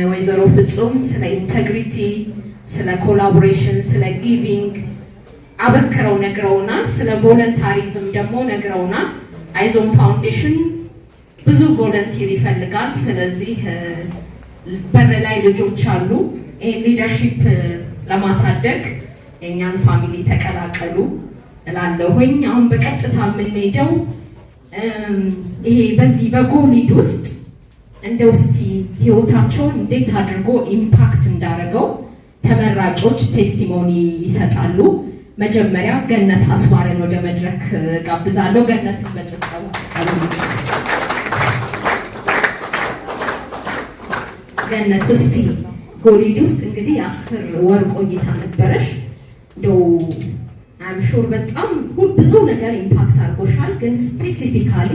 ወይዘሮ ፍጹም ስለ ኢንቴግሪቲ፣ ስለ ኮላቦሬሽን፣ ስለ ጊቪንግ አበክረው ነግረውናል። ስለ ቮለንታሪዝም ደግሞ ነግረውናል። አይዞን ፋውንዴሽን ብዙ ቮለንቲር ይፈልጋል። ስለዚህ በር ላይ ልጆች አሉ። ይሄን ሊደርሺፕ ለማሳደግ የኛን ፋሚሊ ተቀላቀሉ እላለሁኝ። አሁን በቀጥታ የምንሄደው ይሄ በዚህ በጎሊድ ውስጥ እንደው እስቲ ህይወታቸውን እንዴት አድርጎ ኢምፓክት እንዳደረገው ተመራጮች ቴስቲሞኒ ይሰጣሉ። መጀመሪያ ገነት አስማረን ወደ መድረክ ጋብዛለሁ። ገነትን በጭብጨባ ገነት እስቲ ጎሊድ ውስጥ እንግዲህ 10 ወር ቆይታ ነበረሽ። እንደው አም ሹር በጣም ብዙ ነገር ኢምፓክት አድርጎሻል። ግን ስፔሲፊካሊ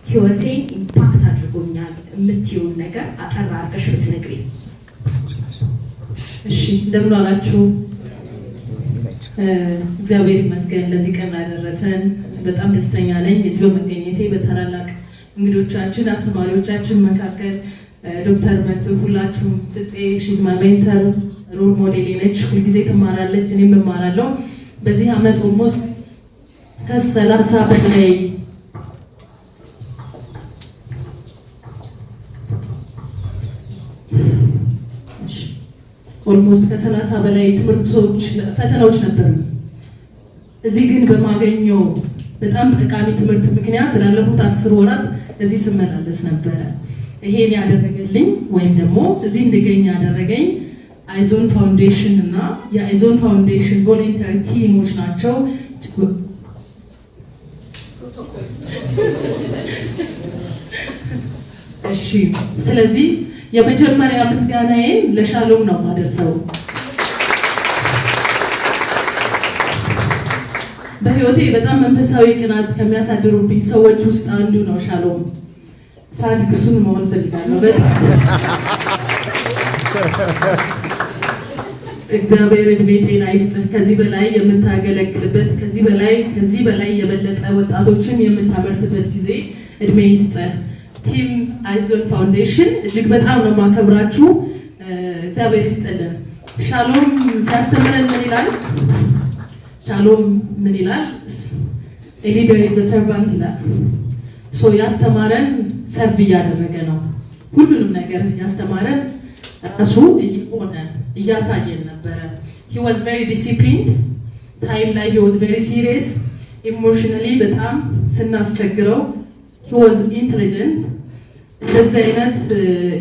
ህይወቴን ኢምፓክት አድርጎኛል የምትይውን ነገር አጠር አድርገሽ ብትነግሪኝ። እሺ፣ እንደምን ዋላችሁ? እግዚአብሔር ይመስገን ለዚህ ቀን ላደረሰን። በጣም ደስተኛ ነኝ እዚህ በመገኘቴ። በታላላቅ እንግዶቻችን አስተማሪዎቻችን መካከል ዶክተር መክብብ፣ ሁላችሁም ፍፄ ሺዝ ማይ ሜንተር ሮል ሞዴል ነች። ሁልጊዜ ትማራለች፣ እኔም እማራለሁ። በዚህ ዓመት ኦልሞስት ከ30 በላይ ከ30 በላይ ትምህርቶች ፈተናዎች ነበሩ። እዚህ ግን በማገኘው በጣም ጠቃሚ ትምህርት ምክንያት ላለፉት 10 ወራት እዚህ ስመላለስ ነበረ። ይሄን ያደረገልኝ ወይም ደግሞ እዚህ እንድገኝ ያደረገኝ አይዞን ፋውንዴሽን እና የአይዞን ፋውንዴሽን ቮለንተሪ ቲሞች ናቸው። እሺ፣ ስለዚህ የመጀመሪያ ምስጋናዬን ለሻሎም ነው ማደርሰው። በህይወቴ በጣም መንፈሳዊ ቅናት ከሚያሳድሩብኝ ሰዎች ውስጥ አንዱ ነው ሻሎም። ሳድግ እሱን መሆን ፈልጋለሁ። በጣም እግዚአብሔር እድሜ ጤና ይስጥህ። ከዚህ በላይ የምታገለግልበት ከዚህ በላይ የበለጠ ወጣቶችን የምታመርትበት ጊዜ እድሜ ይስጥህ። ቲም አይዞን ፋውንዴሽን እጅግ በጣም ነው ማከብራችሁ። እግዚአብሔር ይስጥልን። ሻሎም ሲያስተምረን ምን ይላል? ሻሎም ምን ይላል? ኤ ሊደር ኢዝ አ ሰርቫንት ይላል። ሶ ያስተማረን ሰርቭ እያደረገ ነው። ሁሉንም ነገር ያስተማረን ራሱ እየሆነ እያሳየን ነበረ። he was very disciplined ታይም ላይ he was very serious emotionally በጣም ስናስቸግረው he was intelligent። እንደዚህ አይነት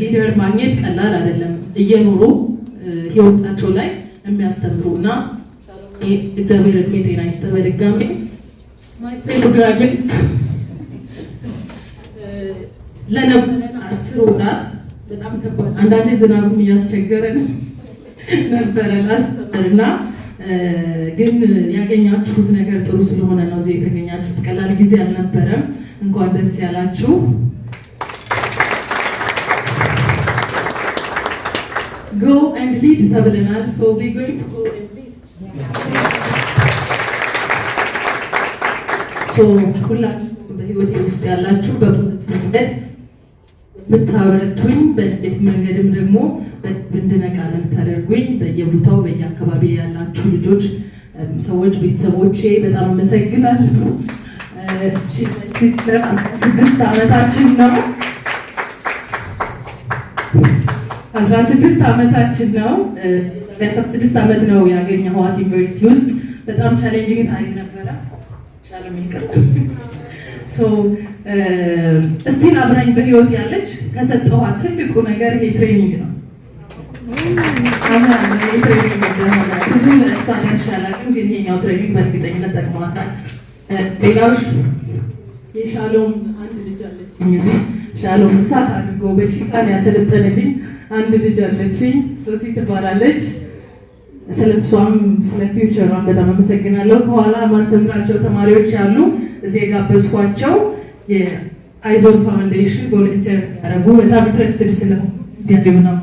ሊደር ማግኘት ቀላል አይደለም። እየኖሩ ህይወታቸው ላይ የሚያስተምሩና እግዚአብሔር እድሜ ጤና ይስጥ። በድጋሚ my fellow graduates ለነበረን 10 ወራት በጣም ከባድ፣ አንዳንዴ ዝናብም እያስቸገረን ነበረ ላስተምርና ግን ያገኛችሁት ነገር ጥሩ ስለሆነ ነው እዚህ የተገኛችሁት። ቀላል ጊዜ አልነበረም። እንኳን ደስ ያላችሁ። go and lead ተብለናል። so we going to go and lead so ሁላችሁም በህይወቴ ውስጥ ያላችሁ በፖዚቲቭ መንገድ ብታበረቱኝ፣ በሌት መንገድም ደግሞ እንድነቃ ለምታደርጉኝ በየቦታው በየአካባቢ ያላችሁ ልጆች፣ ሰዎች፣ ቤተሰቦቼ በጣም አመሰግናለሁ። ሲስተር 16 ዓመታችን ነው 16 ዓመታችን ነው። 16 ዓመት ነው ያገኘኋት ዩኒቨርሲቲ ውስጥ። በጣም ቻሌንጂንግ ታሪክ ነበረ። ሻሎም ይቅር እስቲል አብራኝ በህይወት ያለች ከሰጠኋት ትልቁ ነገር ይሄ ትሬኒንግ ነው። ብዙ እሷ ያሻላቅም ግን ይሄኛው ትሬኒንግ በእርግጠኝነት ጠቅሟታል። ሌላው የሻሎም አንድ ልጅ አለችኝ እዚህ ሻሎም እሳት አድርጎ በሽቃን ያሰለጠንልኝ አንድ ልጅ አለችኝ፣ ሶሲ ትባላለች። ስለሷም ስለ ፊውቸሯን በጣም አመሰግናለሁ። ከኋላ ማስተምራቸው ተማሪዎች ያሉ እዚህ የጋበዝኳቸው የአይዞን ፋውንዴሽን ቮለንቲር ያደረጉ በጣም ኢንትረስትድ ስለሆኑ ነው።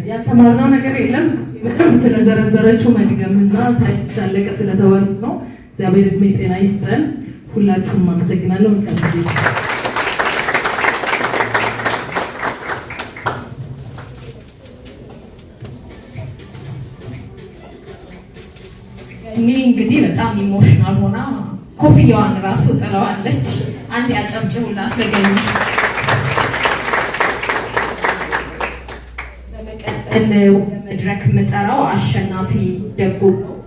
ያልተማርነው ነገር የለም። በጣም ስለዘረዘረችው መድገምና ሳለቀ ስለተባሉ ነው። እግዚአብሔር እድሜ ጤና ይስጠን። ሁላችሁም አመሰግናለሁ። ሲሚ እንግዲህ በጣም ኢሞሽናል ሆና ኮፍያዋን ራሱ ጥለዋለች። አንድ ያጨብጭቡላት ለገኝ። በመቀጠል ወደ መድረክ የምጠራው አሸናፊ ደጉ ነው።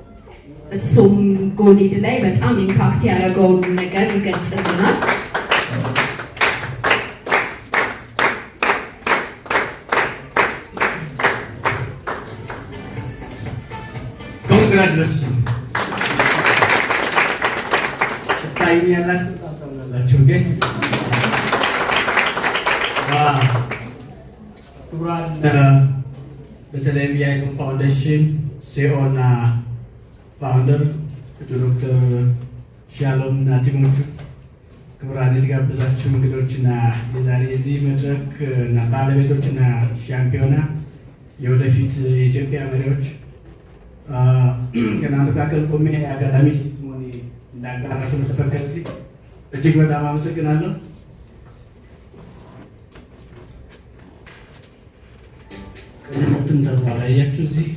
እሱም ጎሊድ ላይ በጣም ኢምፓክት ያደረገውን ነገር ይገልጽልናል። Congratulations. ታዩኛላችሁ ታውቃላችሁ እንዴ? ክቡራን በተለይም የአይዞን ፋውንዴሽን ሲኦና ፋውንደር ዶክተር ሻሎም እና ቲሞቹ፣ ክቡራን የተጋበዛችሁ እንግዶችና የዛሬ የዚህ መድረክ እና ባለቤቶችና ሻምፒዮና የወደፊት የኢትዮጵያ መሪዎች ከእናንተ መካከል ቆሜ አጋጣሚ ቴስቲሞኒ እንዳጋራ ስለተፈቀደልኝ እጅግ በጣም አመሰግናለሁ። ቀደምትን ተባለ ያያችሁ እዚህ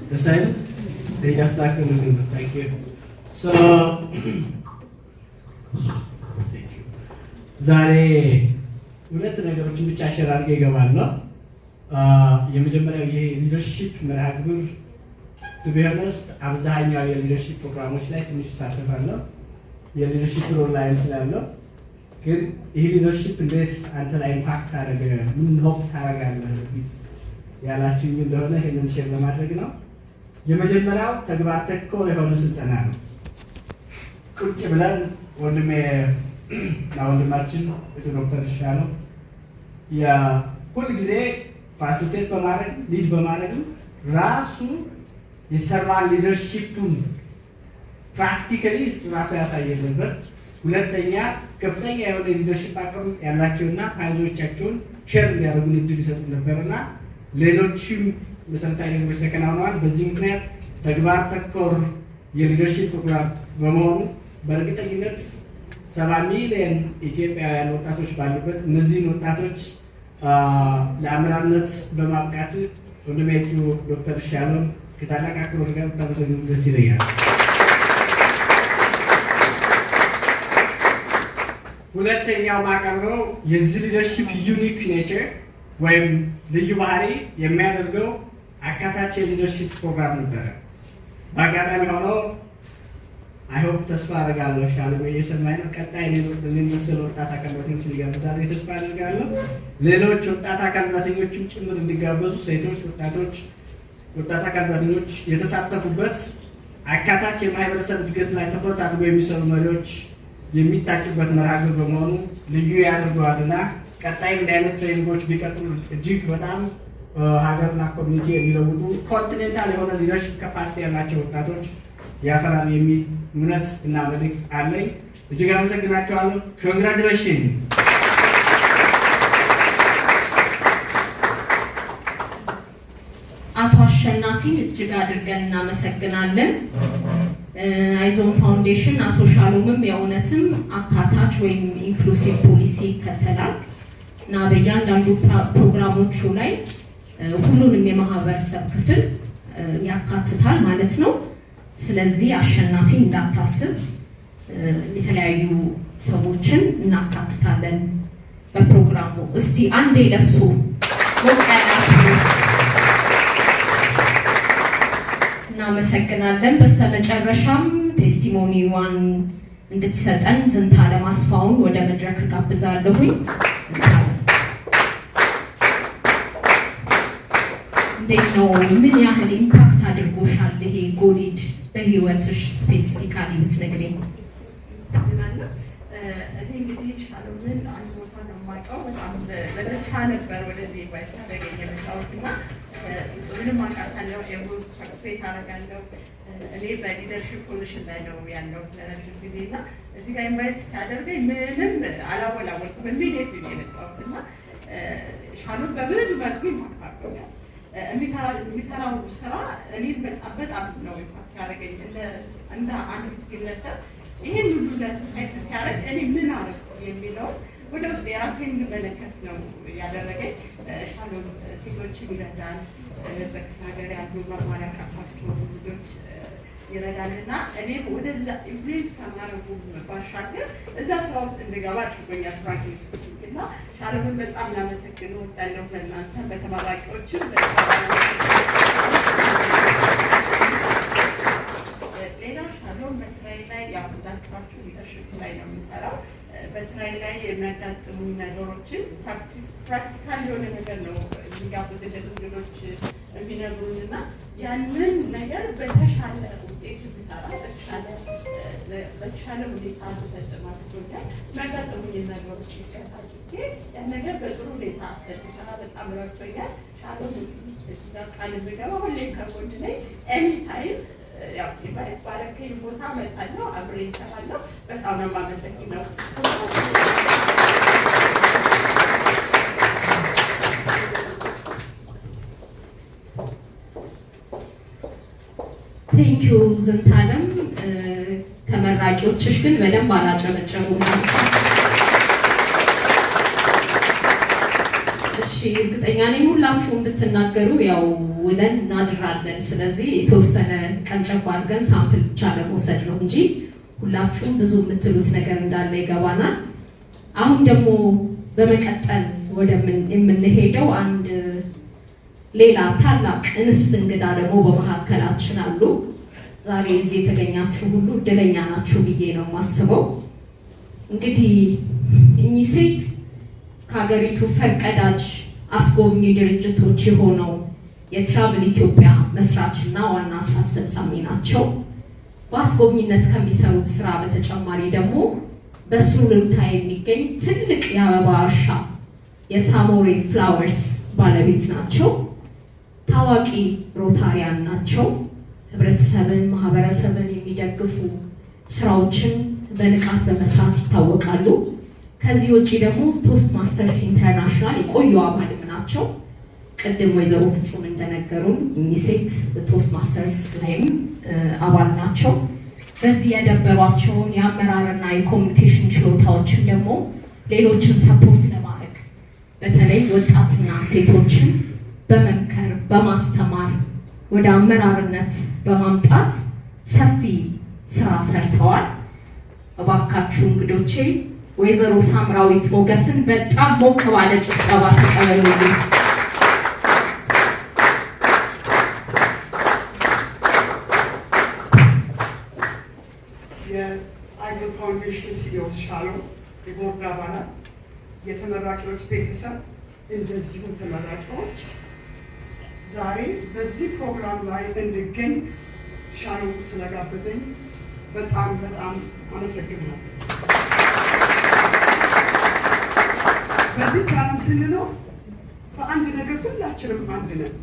ደስ አይልም? ያስተካክሉ ግን ዛሬ ሁለት ነገሮችን ብቻ ሸር አድርጌ እገባለሁ። የመጀመሪያው ይሄ ሊደርሺፕ መርሃ ግብር ቱቢሆነስት አብዛኛው የሊደርሺፕ ፕሮግራሞች ላይ ትንሽ እሳተፋለሁ። የሊደርሺፕ ሮል ላይ ስላለው ግን ይህ ሊደርሺፕ እንዴት አንተ ላይ ኢምፓክት አደረገ፣ ምን ሆፕ ታደርጋለህ በፊት ያላችሁ እንደሆነ ይሄንን ሼር ለማድረግ ነው። የመጀመሪያው ተግባር ተኮር የሆነ ስልጠና ነው። ቁጭ ብለን ወንድሜ እና ወንድማችን ዶክተር ሻሎም የሁል ጊዜ ፋሲሊቴት በማድረግ ሊድ በማድረግ ራሱ የሰራ ሊደርሺፑን ፕራክቲካሊ ራሱ ያሳየን ነበር። ሁለተኛ ከፍተኛ የሆነ ሊደርሺፕ አቅም ያላቸውና ፋይዞቻቸውን ሼር እንዲያደርጉን እድል ይሰጡ ነበርና ሌሎችም መሰረታዊ ነገሮች ተከናውነዋል። በዚህ ምክንያት ተግባር ተኮር የሊደርሺፕ ፕሮግራም በመሆኑ በእርግጠኝነት 70 ሚሊዮን ኢትዮጵያውያን ወጣቶች ባሉበት እነዚህን ወጣቶች ለአመራርነት በማብቃት ወንድሜቱ ዶክተር ሻሎም ከታላቅ አክብሮት ጋር ብታመሰግኑ ደስ ይለኛል። ሁለተኛው ማቀርበው የዚህ ሊደርሺፕ ዩኒክ ኔቸር ወይም ልዩ ባህሪ የሚያደርገው አካታች የሊደርሺፕ ፕሮግራም ነበረ። በአጋጣሚ ሆኖ አይሆፕ ተስፋ አደርጋለሁ ሻሎም እየሰማኝ ነው። ቀጣይ መሰል ወጣት አካል ጉዳተኞችን ሊጋብዛሉ ተስፋ አደርጋለሁ። ሌሎች ወጣት አካል ጉዳተኞችም ጭምር እንዲጋበዙ ሴቶች፣ ወጣት አካል ጉዳተኞች የተሳተፉበት አካታች የማህበረሰብ እድገት ላይ ትኩረት አድርገው የሚሰሩ መሪዎች የሚታጩበት መርሃ ግብር በመሆኑ ልዩ ያደርገዋልና ቀጣይ እንዲህ አይነት ትሬኒንጎች ቢቀጥሉ እጅግ በጣም ሀገርና ኮሚኒቲ የሚለውጡ ኮንቲኔንታል የሆነ ሊደርሺፕ ካፓሲቲ ያላቸው ወጣቶች ያፈራል የሚል እምነት እና መልእክት አለኝ። እጅግ አመሰግናቸዋለሁ። ኮንግራቹሌሽን። አቶ አሸናፊን እጅግ አድርገን እናመሰግናለን። አይዞን ፋውንዴሽን አቶ ሻሎምም የእውነትም አካታች ወይም ኢንክሉሲቭ ፖሊሲ ይከተላል እና በእያንዳንዱ ፕሮግራሞቹ ላይ ሁሉንም የማህበረሰብ ክፍል ያካትታል ማለት ነው። ስለዚህ አሸናፊ እንዳታስብ፣ የተለያዩ ሰዎችን እናካትታለን በፕሮግራሙ። እስቲ አንዴ ለሱ ሞቅ ያላችሁ እናመሰግናለን። በስተመጨረሻም ቴስቲሞኒዋን እንድትሰጠን ዝንታለም አስፋውን ወደ መድረክ ጋብዛለሁኝ። እንዴት ነው? ምን ያህል ኢምፓክት አድርጎሻል ይሄ ጎሊድ በህይወትሽ ስፔሲፊካሊ ብትነግሪኝ? እኔ እንግዲህ ሻሎምን አንድ ቦታ ነው የማውቀው። በጣም በደስታ ነበር ወደዚህ ባይሳ ተገኘ የመጣሁትና ብዙንም አውቃታለሁ። የቡክ ፓርቲስፔት አደርጋለሁ። እኔ በሊደርሺፕ ኮሚሽን ላይ ነው ያለው ለረጅም ጊዜ እና እዚህ ጋር ኢንቫይት ሲያደርገኝ ምንም አላወላወልኩም። ኢሚዲየት ነው የመጣሁት እና ሻሎም በብዙ መልኩ ኢምፓክት አድርጎኛል። የሚሰራው ስራ እኔን በጣም ነው ኢምፓክት ያደረገኝ። እንደ አንድ ግለሰብ ይህን ሁሉ ለሶሳይቲ ሲያደርግ እኔ ምን አደረኩ የሚለው ወደ ውስጥ የራሴን መለከት ነው ያደረገኝ። ሻሎም ሴቶችን ይረዳል። በክፍለ ሀገር ያሉ መማር ያቃታቸው ልጆች ይረዳልና እኔም ወደዛ ኢንፍሉዌንስ ከማድረጉ ባሻገር እዛ ስራ ውስጥ እንድገባ አድርጎኛል። ፍራንክሊ ስፒኪንግ እና ሻሎምን በጣም ላመሰግን እወዳለሁ። በእናንተ በተመራቂዎችም ሌላ ሻሎም በስራዬ ላይ ያዳልኳችሁ ሊደርሽፕ ላይ ነው የምሰራው። በስራዬ ላይ የሚያጋጥሙ ነገሮችን ፕራክቲካል የሆነ ነገር ነው የሚጋብዙ እንግዶች የሚነግሩን እና ያንን ነገር በተሻለ ውጤት እንድሰራ በተሻለ ሁኔታ እንድፈጽም አድርጎኛል። የሚያጋጥሙኝ ነገሮች ዲስከስ አድርጌ ያን ነገር በጥሩ ሁኔታ እንድሰራ በጣም ረድቶኛል። ሻሎም ቃል የምገባ ሁሌም ከጎን ላይ ኤኒ ታይም ያው ኢንቫይት ባረከኝ ቦታ እመጣለሁ፣ አብሬ እሰራለሁ። በጣም ነው የማመሰግነው። ቴንኪዩ ዝንታለም። ተመራቂዎችሽ ግን በደንብ አላጨበጨቡም። እሺ እርግጠኛ ነኝ ሁላችሁም ብትናገሩ ያው ውለን እናድራለን። ስለዚህ የተወሰነ ቀንጨብ አድርገን ሳምፕል ብቻ ለመውሰድ ነው እንጂ ሁላችሁም ብዙ የምትሉት ነገር እንዳለ ይገባናል። አሁን ደግሞ በመቀጠል የምንሄደው አንድ ሌላ ታላቅ እንስት እንግዳ ደግሞ በመካከላችን አሉ። ዛሬ እዚህ የተገኛችሁ ሁሉ እድለኛ ናችሁ ብዬ ነው የማስበው። እንግዲህ እኚህ ሴት ከሀገሪቱ ፈርቀዳጅ አስጎብኚ ድርጅቶች የሆነው የትራቭል ኢትዮጵያ መስራችና ዋና ስራ አስፈጻሚ ናቸው። በአስጎብኝነት ከሚሰሩት ስራ በተጨማሪ ደግሞ በሱሉልታ የሚገኝ ትልቅ የአበባ እርሻ የሳሞሬ ፍላወርስ ባለቤት ናቸው። ታዋቂ ሮታሪያን ናቸው። ህብረተሰብን፣ ማህበረሰብን የሚደግፉ ስራዎችን በንቃት በመስራት ይታወቃሉ። ከዚህ ውጭ ደግሞ ቶስት ማስተርስ ኢንተርናሽናል የቆዩ አባልም ናቸው። ቅድም ወይዘሮ ፍጹም እንደነገሩን እኚህ ሴት ቶስት ማስተርስ ላይም አባል ናቸው። በዚህ ያደበባቸውን የአመራርና የኮሚኒኬሽን ችሎታዎችን ደግሞ ሌሎችን ሰፖርት ለማድረግ በተለይ ወጣትና ሴቶችን በመምከር በማስተማር ወደ አመራርነት በማምጣት ሰፊ ስራ ሰርተዋል። እባካችሁ እንግዶቼ ወይዘሮ ሳምራዊት ሞገስን በጣም ሞቅ ባለ ጭብጨባ ተቀበሉልኝ። የአይዞን ፋውንዴሽን ሲኢኦስ ሻሎም፣ የቦርድ አባላት፣ የተመራቂዎች ቤተሰብ እንደዚሁም ተመራቂዎች ዛሬ በዚህ ፕሮግራም ላይ እንድገኝ ሻሎም ስለጋበዘኝ በጣም አመሰግናለሁ። በዚህ ቻለም ስንኖር በአንድ ነገር ሁላችንም አንድ ነን።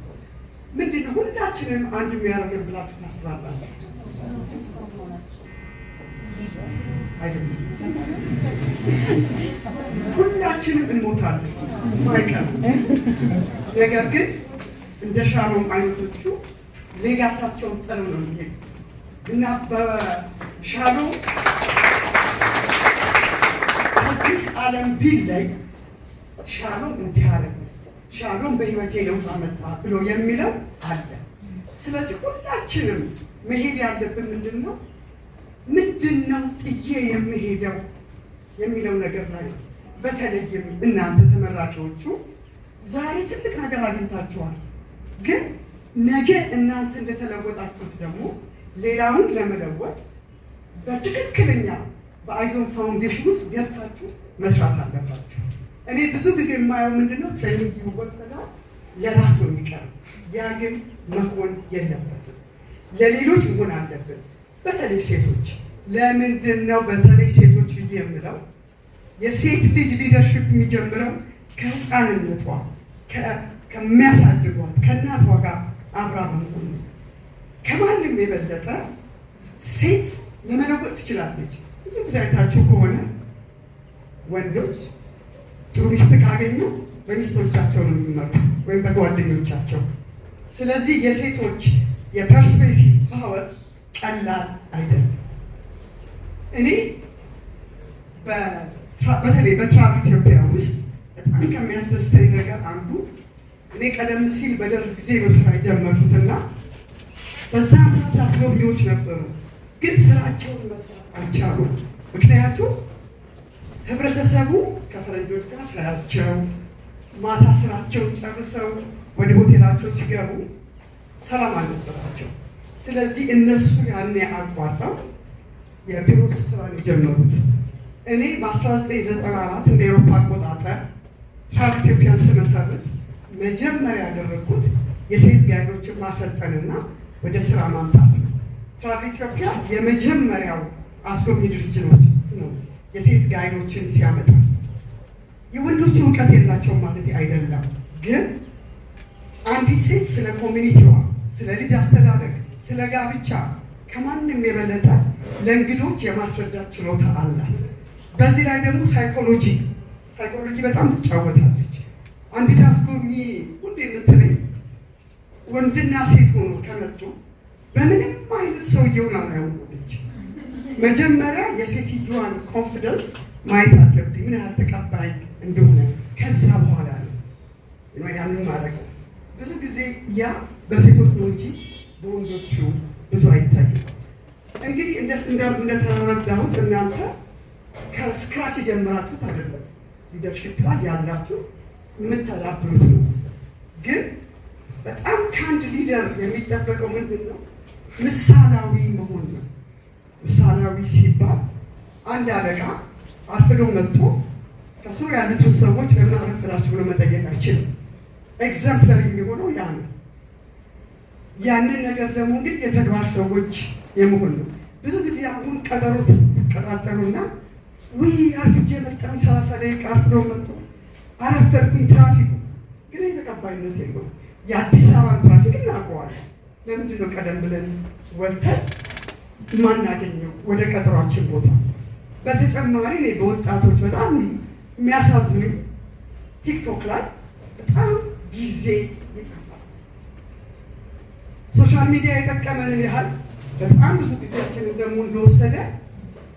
ምንድን ነው ሁላችንም አንድ የሚያደርገን ብላችሁ ታስባላችሁ? አይደለም። ሁላችንም እንሞታለን አይቀርም። ነገር ግን እንደ ሻሎም አይነቶቹ ሌጋሳቸውን ጥለው ነው የሚሄዱት እና በሻሎም ከዚህ ዓለም ቢል ላይ ሻሎም እንዲህ አደረገ፣ ሻሎም በህይወቴ ለውጥ አመጣ ብሎ የሚለው አለ። ስለዚህ ሁላችንም መሄድ ያለብን ምንድን ነው ጥዬ የሚሄደው የሚለው ነገር ላይ በተለይም እናንተ ተመራቂዎቹ ዛሬ ትልቅ ነገር አግኝታችኋል። ግን ነገ እናንተ እንደተለወጣችሁት ደግሞ ሌላውን ለመለወጥ በትክክለኛ በአይዞን ፋውንዴሽን ውስጥ ገብታችሁ መስራት አለባችሁ። እኔ ብዙ ጊዜ የማየው ምንድነው ትሬኒንግ ይወሰዳል፣ ለራስ ነው የሚቀርብ። ያ ግን መሆን የለበትም፣ ለሌሎች መሆን አለብን። በተለይ ሴቶች ለምንድን ነው በተለይ ሴቶች ብዬ የምለው የሴት ልጅ ሊደርሽፕ የሚጀምረው ከህፃንነቷ ከሚያሳድጓት ከእናቷ ጋር አብራ በመሆን ነው። ከማንም የበለጠ ሴት ለመለወጥ ትችላለች። ብዙ ጊዜ አይታችሁ ከሆነ ወንዶች ጥሩ ሚስት ካገኙ በሚስቶቻቸው ነው የሚመሩት ወይም በጓደኞቻቸው። ስለዚህ የሴቶች የፐርስፔሲቭ ፓወር ቀላል አይደለም። እኔ በተለይ በትራቭል ኢትዮጵያ ውስጥ በጣም ከሚያስደስተኝ ነገር አንዱ እኔ ቀደም ሲል በደርግ ጊዜ ነው ስራ የጀመርኩትና በዛ አስጎብኚዎች ነበሩ፣ ግን ስራቸውን መስራት አልቻሉም። ምክንያቱም ህብረተሰቡ ከፈረንጆች ጋር ስራቸው ማታ ስራቸውን ጨርሰው ወደ ሆቴላቸው ሲገቡ ሰላም አልነበራቸው። ስለዚህ እነሱ ያኔ አቋርጠው የቢሮ ስራን የጀመሩት። እኔ በ1994 እንደ ኤሮፓ አቆጣጠር ትራቭል ኢትዮጵያን ስመሰርት መጀመሪያ ያደረግኩት የሴት ጋይዶችን ማሰልጠንና ወደ ስራ ማምጣት ነው። ትራቭል ኢትዮጵያ የመጀመሪያው አስጎብኚ ድርጅቶች ነው የሴት ጋይዶችን ሲያመጣ። የወንዶቹ እውቀት የላቸውም ማለት አይደለም፣ ግን አንዲት ሴት ስለ ኮሚኒቲዋ፣ ስለ ልጅ አስተዳደግ፣ ስለ ጋብቻ ከማንም የበለጠ ለእንግዶች የማስረዳት ችሎታ አላት። በዚህ ላይ ደግሞ ሳይኮሎጂ በጣም ትጫወታለች። አንዲት አስጎብኚ ሁሌ የምትለኝ ወንድና ሴት ሆኖ ከመጡ በምንም አይነት ሰውየውን አላያውቁልች። መጀመሪያ የሴትዮዋን ኮንፊደንስ ማየት አለብኝ፣ ምን ያህል ተቀባይ እንደሆነ። ከዛ በኋላ ነው ያንን ማድረግ። ብዙ ጊዜ ያ በሴቶች ነው እንጂ በወንዶቹ ብዙ አይታይም። እንግዲህ እንደተረዳሁት እናንተ ከስክራች የጀመራችሁት አይደለም፣ ሊደርሺፕ ላይ ያላችሁ የምታዳብሩት ነው። ግን በጣም ከአንድ ሊደር የሚጠበቀው ምንድን ነው? ምሳሌያዊ መሆን ነው። ምሳሌያዊ ሲባል አንድ አለቃ አርፍዶ መጥቶ ከስሩ ያሉትን ሰዎች ለምን አረፈዳችሁ ብሎ መጠየቅ አይችልም። ኤግዛምፕለሪ የሚሆነው ያ ነው። ያንን ነገር ደግሞ እንግዲህ የተግባር ሰዎች የመሆን ነው። ብዙ ጊዜ አሁን ቀጠሮ ትቀጣጠሩና ውይ አርፍጄ መጣሁ 30 ደቂቃ አርፍዶ መጥቶ አረፈድኩኝ፣ ትራፊኩ ግን የተቀባይነት የለውም። የአዲስ አበባን ትራፊክ እናውቀዋለን። ለምንድን ነው ቀደም ብለን ወጥተን የማናገኘው ወደ ቀጠሯችን ቦታ? በተጨማሪ እኔ በወጣቶች በጣም የሚያሳዝኑኝ ቲክቶክ ላይ በጣም ጊዜ ይጠፋል። ሶሻል ሚዲያ የጠቀመንን ያህል በጣም ብዙ ጊዜያችንን ደግሞ እንደወሰደ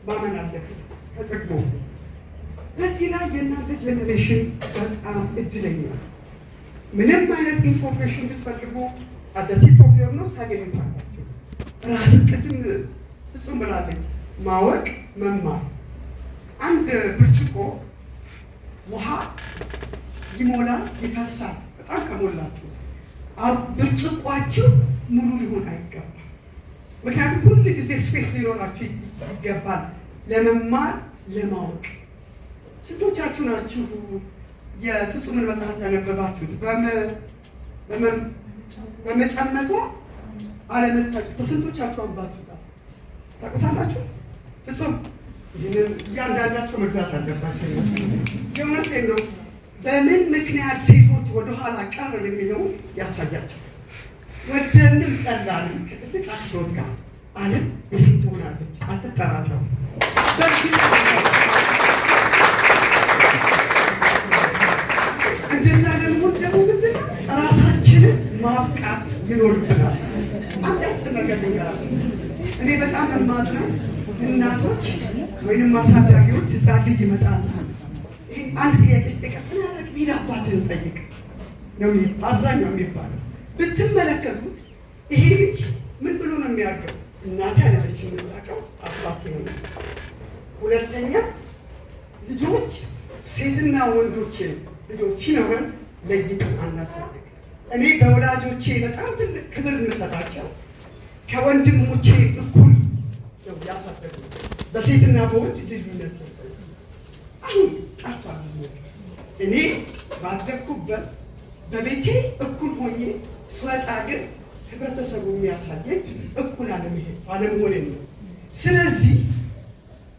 ማመን አለብን ተጠቅሞ። በዚህ ላይ የእናንተ ጀኔሬሽን በጣም እድለኛ ነው። ምንም አይነት ኢንፎርሜሽን ብትፈልጉ አት ዘ ቲፕ ኦፍ ዮር ኖዝ ታገኙታላችሁ። ራስን ቅድም ፍጹም ብላለች፣ ማወቅ መማር። አንድ ብርጭቆ ውሃ ይሞላል፣ ይፈሳል። በጣም ከሞላችሁ ብርጭቋችሁ ሙሉ ሊሆን አይገባም። ምክንያቱም ሁል ጊዜ ስፔስ ሊኖራችሁ ይገባል ለመማር ለማወቅ። ስንቶቻችሁ ናችሁ የፍጹምን መጽሐፍ ያነበባችሁት? በመጨመቷ አለመታችሁ ስንቶቻችሁ አንባችሁታል? ታውቁታላችሁ? ፍጹም ይህንን እያንዳንዳቸው መግዛት አለባቸው። የእውነቴን ነው። በምን ምክንያት ሴቶች ወደኋላ ቀርን የሚለው ያሳያቸው። ወደንም ጠላንም ከትልቅ አክብሮት ጋር ዓለም የሴት ሆናለች፣ አትጠራጠሩ። እንደዛ ደግሞ ምንድን ነው ራሳችንን ማብቃት ይኖርብናል። አንዳችን ነገር ልንገራችሁ። እኔ በጣም የማዝነው እናቶች ወይንም አሳዳጊዎች ህፃን ልጅ ይመጣል፣ ይህን አንድ ጥያቄ ስጠቀጥና ቢል አባትን ጠይቅ ነው አብዛኛው የሚባለው። ብትመለከቱት ይሄ ልጅ ምን ብሎ ነው የሚያገው? እናቴ ያለች የምታውቀው አባቴ ነው። ሁለተኛ ልጆች ሴትና ወንዶችን ልጆች ሲኖረን ለይተን አናሳድግ። እኔ በወላጆቼ በጣም ትልቅ ክብር የምሰጣቸው ከወንድሞቼ እኩል ነው ያሳደጉ። በሴትና በወንድ ልዩነት ነው። አሁን ጠፍቷል ብዙ ነገር። እኔ ባደግኩበት በቤቴ እኩል ሆኜ ስወጣ ግን ህብረተሰቡ የሚያሳየኝ እኩል አለመሆኔ ነው። ስለዚህ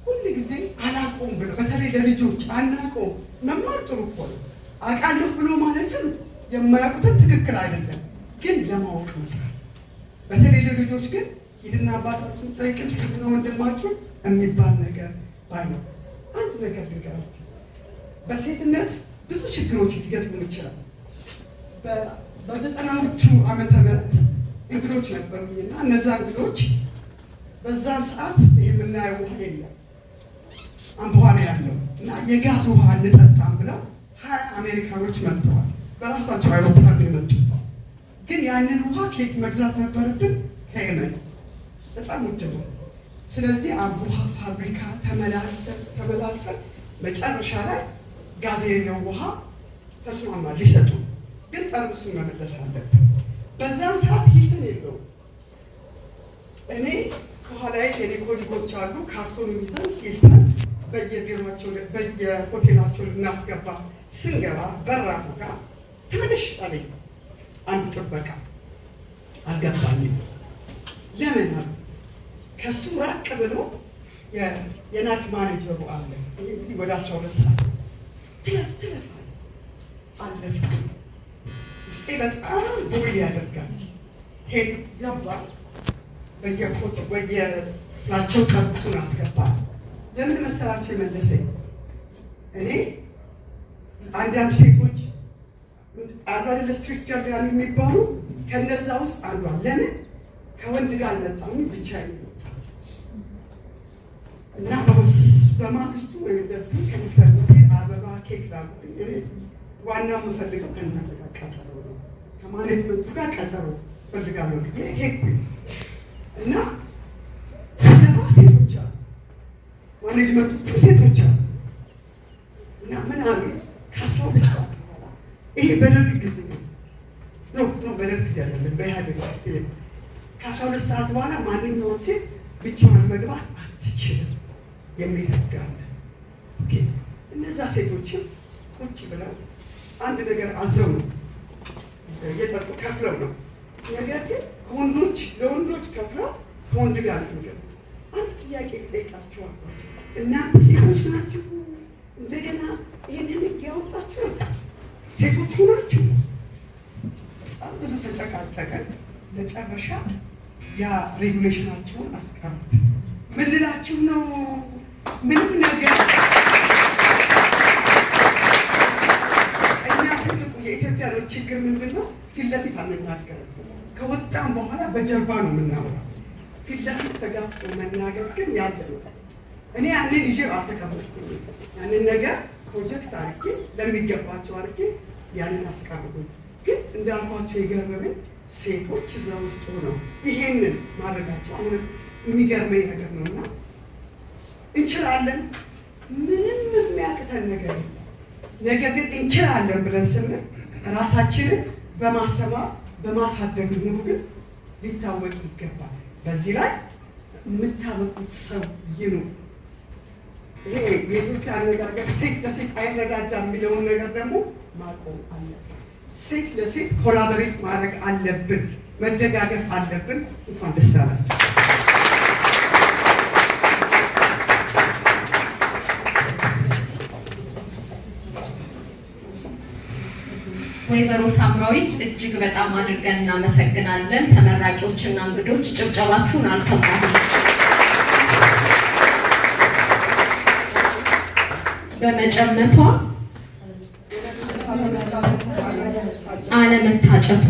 ሁል ጊዜ አላውቀውም ብለው በተለይ ለልጆች አናውቀውም። መማር ጥሩ እኮ ነው። አውቃለሁ ብሎ ማለትም የማያውቁትን ትክክል አይደለም፣ ግን ለማወቅ መጣር። በተለይ ለልጆች ግን ሂድና አባታችሁን ጠይቅን፣ ሂድና ወንድማችሁን የሚባል ነገር ባይኖር። አንድ ነገር ልንገራችሁ። በሴትነት ብዙ ችግሮች ሊገጥሙን ይችላል። በ90ዎቹ ዓመተ ምህረት እንግዶች ነበሩኝና እነዛ እንግዶች በዛን ሰዓት የምናየው ውሃ የለም፣ አምቧ ነው ያለው እና የጋዝ ውሃ እንጠጣም ብለው 20 አሜሪካኖች መጥተዋል። በራሳቸው አይሮፕላን ነው የመጡት። ግን ያንን ውሃ ከየት መግዛት ነበረብን? ከየመን። በጣም ውድ ነው። ስለዚህ አቡሃ ፋብሪካ ተመላልሰን መጨረሻ ላይ ጋዝ የሌለው ውሃ ተስማማ ሊሰጡ፣ ግን ጠርሙሱን መመለስ አለብን። በዛም ሰዓት ሂልተን የለውም። እኔ ከኋላዬ የኔ ኮሊጎች አሉ፣ ካርቶን ይዘን ሂልተን በየቢሮቸው በየሆቴላቸው ልናስገባ ስንገባ በራፉ ጋር ትንሽ አለኝ አንዱ ጥበቃ። አልገባኝም ለምን አሉ። ከሱ ራቅ ብሎ የናት ማኔጀሩ አለ። እንግዲህ ወደ 12 ሰዓት ትለፍ አለፈ። ውስጤ በጣም ቦይል ያደርጋል። ሄድ ገባል። በየክፍላቸው ጠርሙሱን አስገባል። ለምን መሰላቸው የመለሰኝ? እኔ አንዳንድ ሴቶች አርባደለ ስትሪት ጋር ያሉ የሚባሉ ከነዛ ውስጥ አንዷ ለምን ከወንድ ጋር አልመጣሁኝ ብቻዬን እና በማግስቱ ወይ እንደዚህ ከሚፈልጉ አበባ ኬክ ላኩልኝ። እኔ ዋናው የምፈልገው ከእናንተ ጋር ቀጠሮ ነው፣ ከማኔጅመንቱ ጋር ቀጠሮ ፈልጋለሁ ብዬ ሄድኩኝ እና ስገባ ሴቶች አሉ፣ ማኔጅመንት ውስጥ ሴቶች አሉ እና ምን አሉ ከ12 ሰዓት በኋላ ይሄ በደርግ ጊዜ ነው በደርግ ጊዜ አይደለም በኢህአዴግ ጊዜ ከ12 ሰዓት በኋላ ማንኛውም ሴት ብቻዋን መግባት አትችልም የሚል ህግ አለ። ኦኬ እነዛ ሴቶችም ቁጭ ብለው አንድ ነገር አዘው ነው የጠጡ ከፍለው ነው። ነገር ግን ለወንዶች ከፍለው ከወንድ ጋር ነው። አንድ ጥያቄ ጠይቃችኋል። እናንተ ሴቶች ናችሁ እንደገና ይህንን ህግ ያወጣችሁት ሴቶች ናችሁ? በጣም ብዙ ተጨቃጨቀን። መጨረሻ ያ ሬጉሌሽናቸውን አስቀሩት። ምን ልላችሁ ነው? ምንም ነገር እኛ ትልቁ የኢትዮጵያኖች ችግር ምንድን ነው? ፊት ለፊት አንናገርም። ከወጣም በኋላ በጀርባ ነው የምናወራው። ፊት ለፊት ተጋፍጦ መናገር ግን ያለ ነው። እኔ ያንን ይዤ አልተቀበልኩም። ያንን ነገር ፕሮጀክት አድርጌ ለሚገባቸው አድርጌ ያንን አስቀርቡኝ። ግን እንዳልኳቸው የገረመኝ ሴቶች እዛ ውስጥ ሆነው ይሄንን ማድረጋቸው አሁን የሚገርመኝ ነገር ነው። እና እንችላለን፣ ምንም የሚያቅተን ነገር የለም። ነገር ግን እንችላለን ብለን ስንል ራሳችንን በማስተማር በማሳደግ ሙሉ ግን ሊታወቅ ይገባል። በዚህ ላይ የምታበቁት ሰው ይኑር። ይሄ የኢትዮጵያ አነጋገር ሴት ለሴት አይረዳዳ የሚለውን ነገር ደግሞ ማቆም አለብን። ሴት ለሴት ኮላቦሬት ማድረግ አለብን፣ መደጋገፍ አለብን። እንኳን ደስ አላችሁ። ወይዘሮ ሳምራዊት እጅግ በጣም አድርገን እናመሰግናለን። ተመራቂዎችና እንግዶች ጭብጨባችሁን አልሰማሁም። በመጨመቷ አለመታጨቷ፣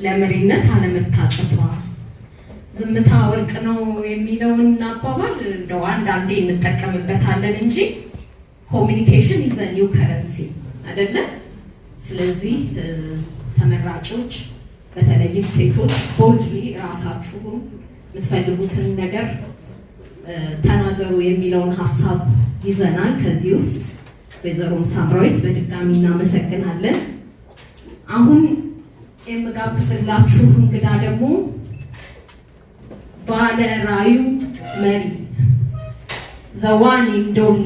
ለመሪነት አለመታጨቷ፣ ዝምታ ወርቅ ነው የሚለውን አባባል እንደው አንዳንዴ እንጠቀምበታለን እንጂ ኮሚኒኬሽን ኢዝ ዘ ኒው ከረንሲ አይደለም። ስለዚህ ተመራጮች በተለይም ሴቶች ቦልድሊ ራሳችሁን የምትፈልጉትን ነገር ተናገሩ የሚለውን ሀሳብ ይዘናል። ከዚህ ውስጥ ወይዘሮ ሳምራዊት በድጋሚ እናመሰግናለን። አሁን የምጋብዝላችሁ እንግዳ ደግሞ ባለ ራዕዩ መሪ ዘዋን ኢንዶሊ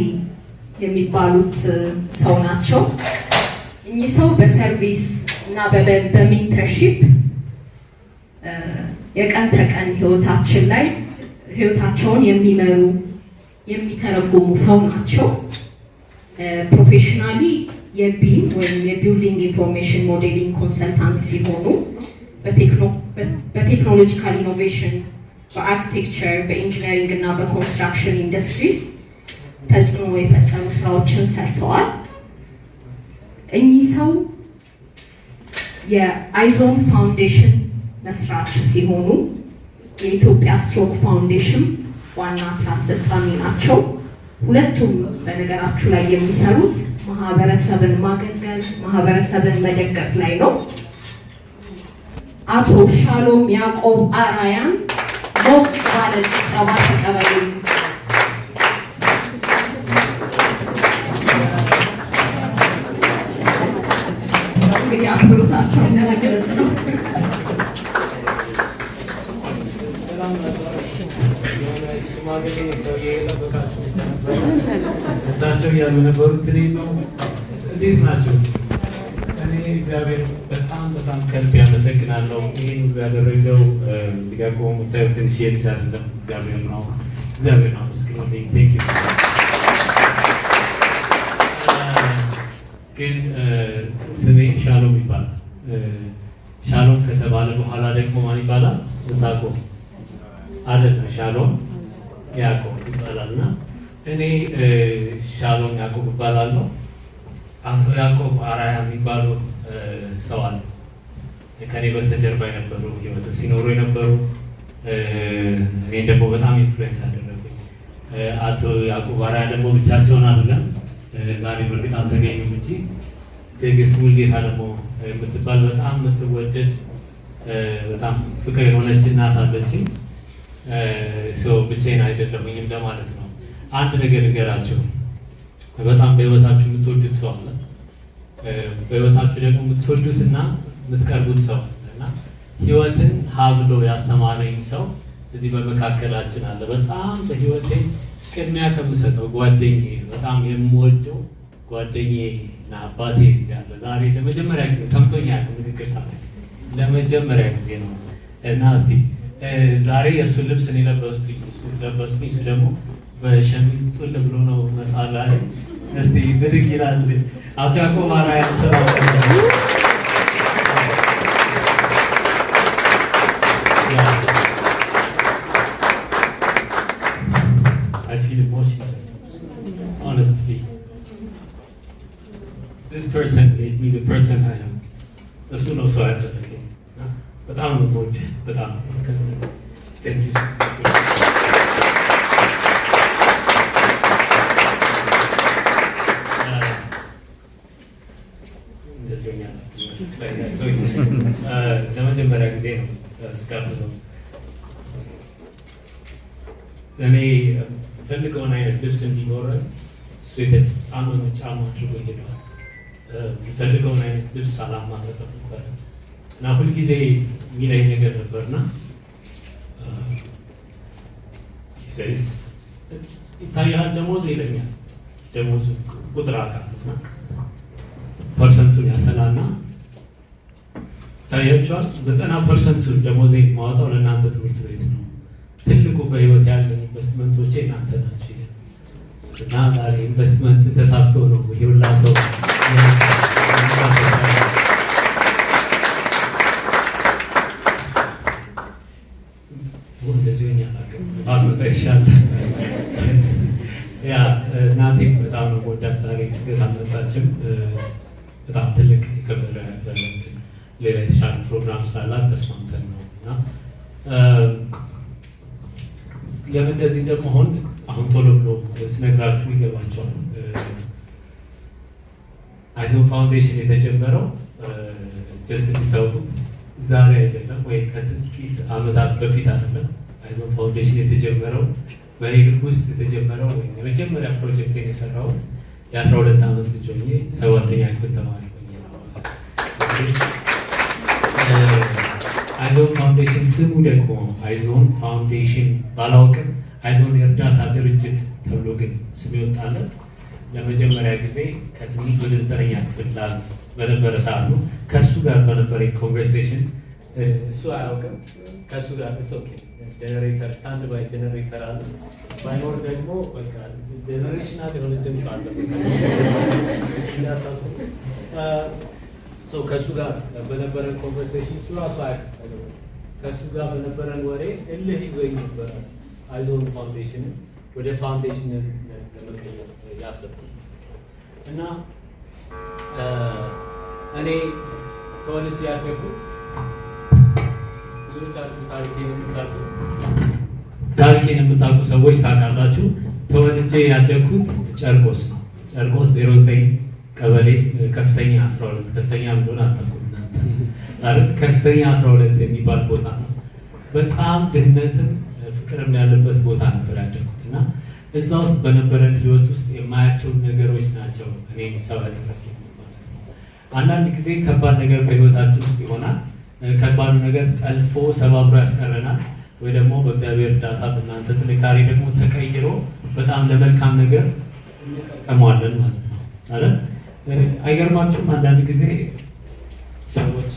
የሚባሉት ሰው ናቸው። እኚህ ሰው በሰርቪስ እና በሜንተርሺፕ የቀን ተቀን ህይወታቸውን የሚመሩ የሚተረጉሙ ሰው ናቸው። ፕሮፌሽናሊ የቢም ወይም የቢልዲንግ ኢንፎርሜሽን ሞዴሊንግ ኮንሰልታንት ሲሆኑ በቴክኖሎጂካል ኢኖቬሽን፣ በአርኪቴክቸር፣ በኢንጂነሪንግ እና በኮንስትራክሽን ኢንዱስትሪስ ተጽዕኖ የፈጠሩ ስራዎችን ሰርተዋል። እኚህ ሰው የአይዞን ፋውንዴሽን መስራች ሲሆኑ የኢትዮጵያ ስትሮክ ፋውንዴሽን ዋና ስራ አስፈጻሚ ናቸው። ሁለቱም በነገራችሁ ላይ የሚሰሩት ማህበረሰብን ማገልገል፣ ማህበረሰብን መደገፍ ላይ ነው። አቶ ሻሎም ያዕቆብ አራያን ሞቅ ባለ ጭብጨባ ተቀበሉኝ። እንግዲህ አክብሮታቸውን ለመግለጽ ነው። እሳቸው እያሉ የነበሩት እኔ ነው። እንዴት ናቸው? እኔ እግዚአብሔር በጣም ከልብ ያመሰግናለሁ። ይህን ሁሉ ያደረገው እዚህ ጋር ቆሞ የምታዩት ትንሽ የልጅ አይደለም፣ እግዚአብሔር ነው። እግዚአብሔር ነው አመስግኑልኝ። ቴንክ ዩ። ግን ስሜ ሻሎም ይባላል። ሻሎም ከተባለ በኋላ ደግሞ ማን ይባላል? ታቆ አይደለም፣ ሻሎም ያዕቆብ ይባላል እና እኔ ሻሎም ያዕቆብ እባላለሁ። አቶ ያዕቆብ አራያ የሚባሉ ሰው አለ ከኔ በስተጀርባ የነበሩ ህይወት ሲኖሩ የነበሩ እኔን ደግሞ በጣም ኢንፍሉዌንስ አደረጉኝ። አቶ ያዕቆብ አራያ ደግሞ ብቻቸውን አይደለም፣ ዛሬ በእርግጥ አልተገኙም እንጂ ትዕግስት ሙልጌታ ደግሞ የምትባል በጣም የምትወደድ በጣም ፍቅር የሆነች እናት አለችኝ። ሰው ብቻዬን አይደለሁኝም ለማለት ነው። አንድ ነገር ንገራችሁ፣ በጣም በህይወታችሁ የምትወዱት ሰው አለ፣ በህይወታችሁ ደግሞ የምትወዱትና የምትቀርቡት ሰው እና ህይወትን ሀብሎ ያስተማረኝ ሰው እዚህ በመካከላችን አለ። በጣም በህይወቴ ቅድሚያ ከምሰጠው ጓደኛዬ፣ በጣም የምወደው ጓደኛዬ እና አባቴ እዚህ አለ። ዛሬ ለመጀመሪያ ጊዜ ሰምቶኛል ንግግር ሳደርግ ለመጀመሪያ ጊዜ ነው እና እስቲ ዛሬ የእሱን ልብስ እኔ ለበስኩኝ፣ ሱፍ ለበስኩኝ። እሱ ደግሞ በሸሚዝ ጡል ብሎ ነው መጣላ። እስቲ ብድግ ይላል። አቶ ያዕቆብ አራያ ሰላም I feel emotional, honestly. This person made me the person I am. እሱ ነው ሰው ያደረገኝ። በጣም ነው የምወድህ፣ በጣም thank you. ለመጀመሪያ ጊዜ ነው ስጋብዘው። እኔ ፈልገውን አይነት ልብስ እንዲኖረን እሱ የተጣመመ ጫማ አድርጎ ሄደዋል። ፈልገውን አይነት ልብስ አላማረጠም ነበር እና ሁልጊዜ የሚለኝ ነገር ነበርና ሲሰይስ ይታያል ደሞዝ ይለኛል። ደሞዝ ቁጥር አውቃለሁና ፐርሰንቱን ያሰላና ታያቸዋል። 90% ደሞዜ ማወጣው ለእናንተ ትምህርት ቤት ነው። ትልቁ በህይወት ያለኝ ኢንቨስትመንቶቼ እናንተ ናችሁ እና ዛሬ ኢንቨስትመንት ተሳክቶ ነው ይሁላ ሰው እንደዚህ ሆኛ አላውቅም። ማስመጣ ይሻላል። ያ እናቴ በጣም ነው ወዳት። ዛሬ ድንገት አልመጣችም። በጣም ትልቅ የከበረ ሌላ የተሻለ ፕሮግራም ስላላት ተስማምተን ነው እና ለምን እንደዚህ እንደመሆን አሁን ቶሎ ብሎ ስነግራችሁ ይገባቸዋል። አይዞን ፋውንዴሽን የተጀመረው ጀስት እንዲታወቁት ዛሬ አይደለም ወይ ከጥቂት ዓመታት በፊት አይደለም። አይዞን ፋውንዴሽን የተጀመረው በእኔ ልብ ውስጥ የተጀመረው ወይም የመጀመሪያ ፕሮጀክቴን የሰራሁት የ12 ዓመት ልጅ ሆኜ 7ኛ ክፍል ተማሪ ሆኜ ነው። አይዞን ፋውንዴሽን ስሙ ደግሞ አይዞን ፋውንዴሽን ባላውቅም አይዞን የእርዳታ ድርጅት ተብሎ ግን ስም ይወጣለት ለመጀመሪያ ጊዜ ከ8 ወደ 9ኛ ክፍል በነበረ ሰዓት ነው። ከእሱ ጋር በነበረኝ ኮንቨርሴሽን እሱ አያውቅም። ከእሱ ጋር ጀነሬተር ስታንድ ባይ ጀነሬተር አለ፣ ባይኖር ደግሞ በቃ ጀነሬሽናል የሆነ ድምፅ አለ። ከእሱ ጋር በነበረን ኮንቨርሴሽን እሱ ራሱ አያውቅም። ከእሱ ጋር በነበረን ወሬ እልህ ይዞኝ ነበረ አይዞን ፋውንዴሽንን ወደ ፋውንዴሽን ለመቀየር ያሰብኩት እና እኔ ተወልጄ ያደግኩት ብዙዎቻችሁ ታሪኬን የምታውቁ ሰዎች ታውቃላችሁ። ተወልጄ ያደግኩት ጨርቆስ ነው። ጨርቆስ 09 ቀበሌ ከፍተኛ 12 ከፍተኛ እንደሆነ አታውቁም እናንተ። ከፍተኛ 12 የሚባል ቦታ ነው። በጣም ድህነትም ፍቅርም ያለበት ቦታ ነበር ያደግኩት እና እዛ ውስጥ በነበረን ህይወት ውስጥ የማያቸው ነገሮች ናቸው እኔ ሰው ያደረገኝ ማለት ነው። አንዳንድ ጊዜ ከባድ ነገር በህይወታችን ውስጥ ይሆናል። ከባዱ ነገር ጠልፎ ሰባብሮ ያስቀረናል፣ ወይ ደግሞ በእግዚአብሔር እርዳታ በእናንተ ጥንካሬ ደግሞ ተቀይሮ በጣም ለመልካም ነገር እንጠቀመዋለን ማለት ነው አይደል? አይገርማችሁም? አንዳንድ ጊዜ ሰዎች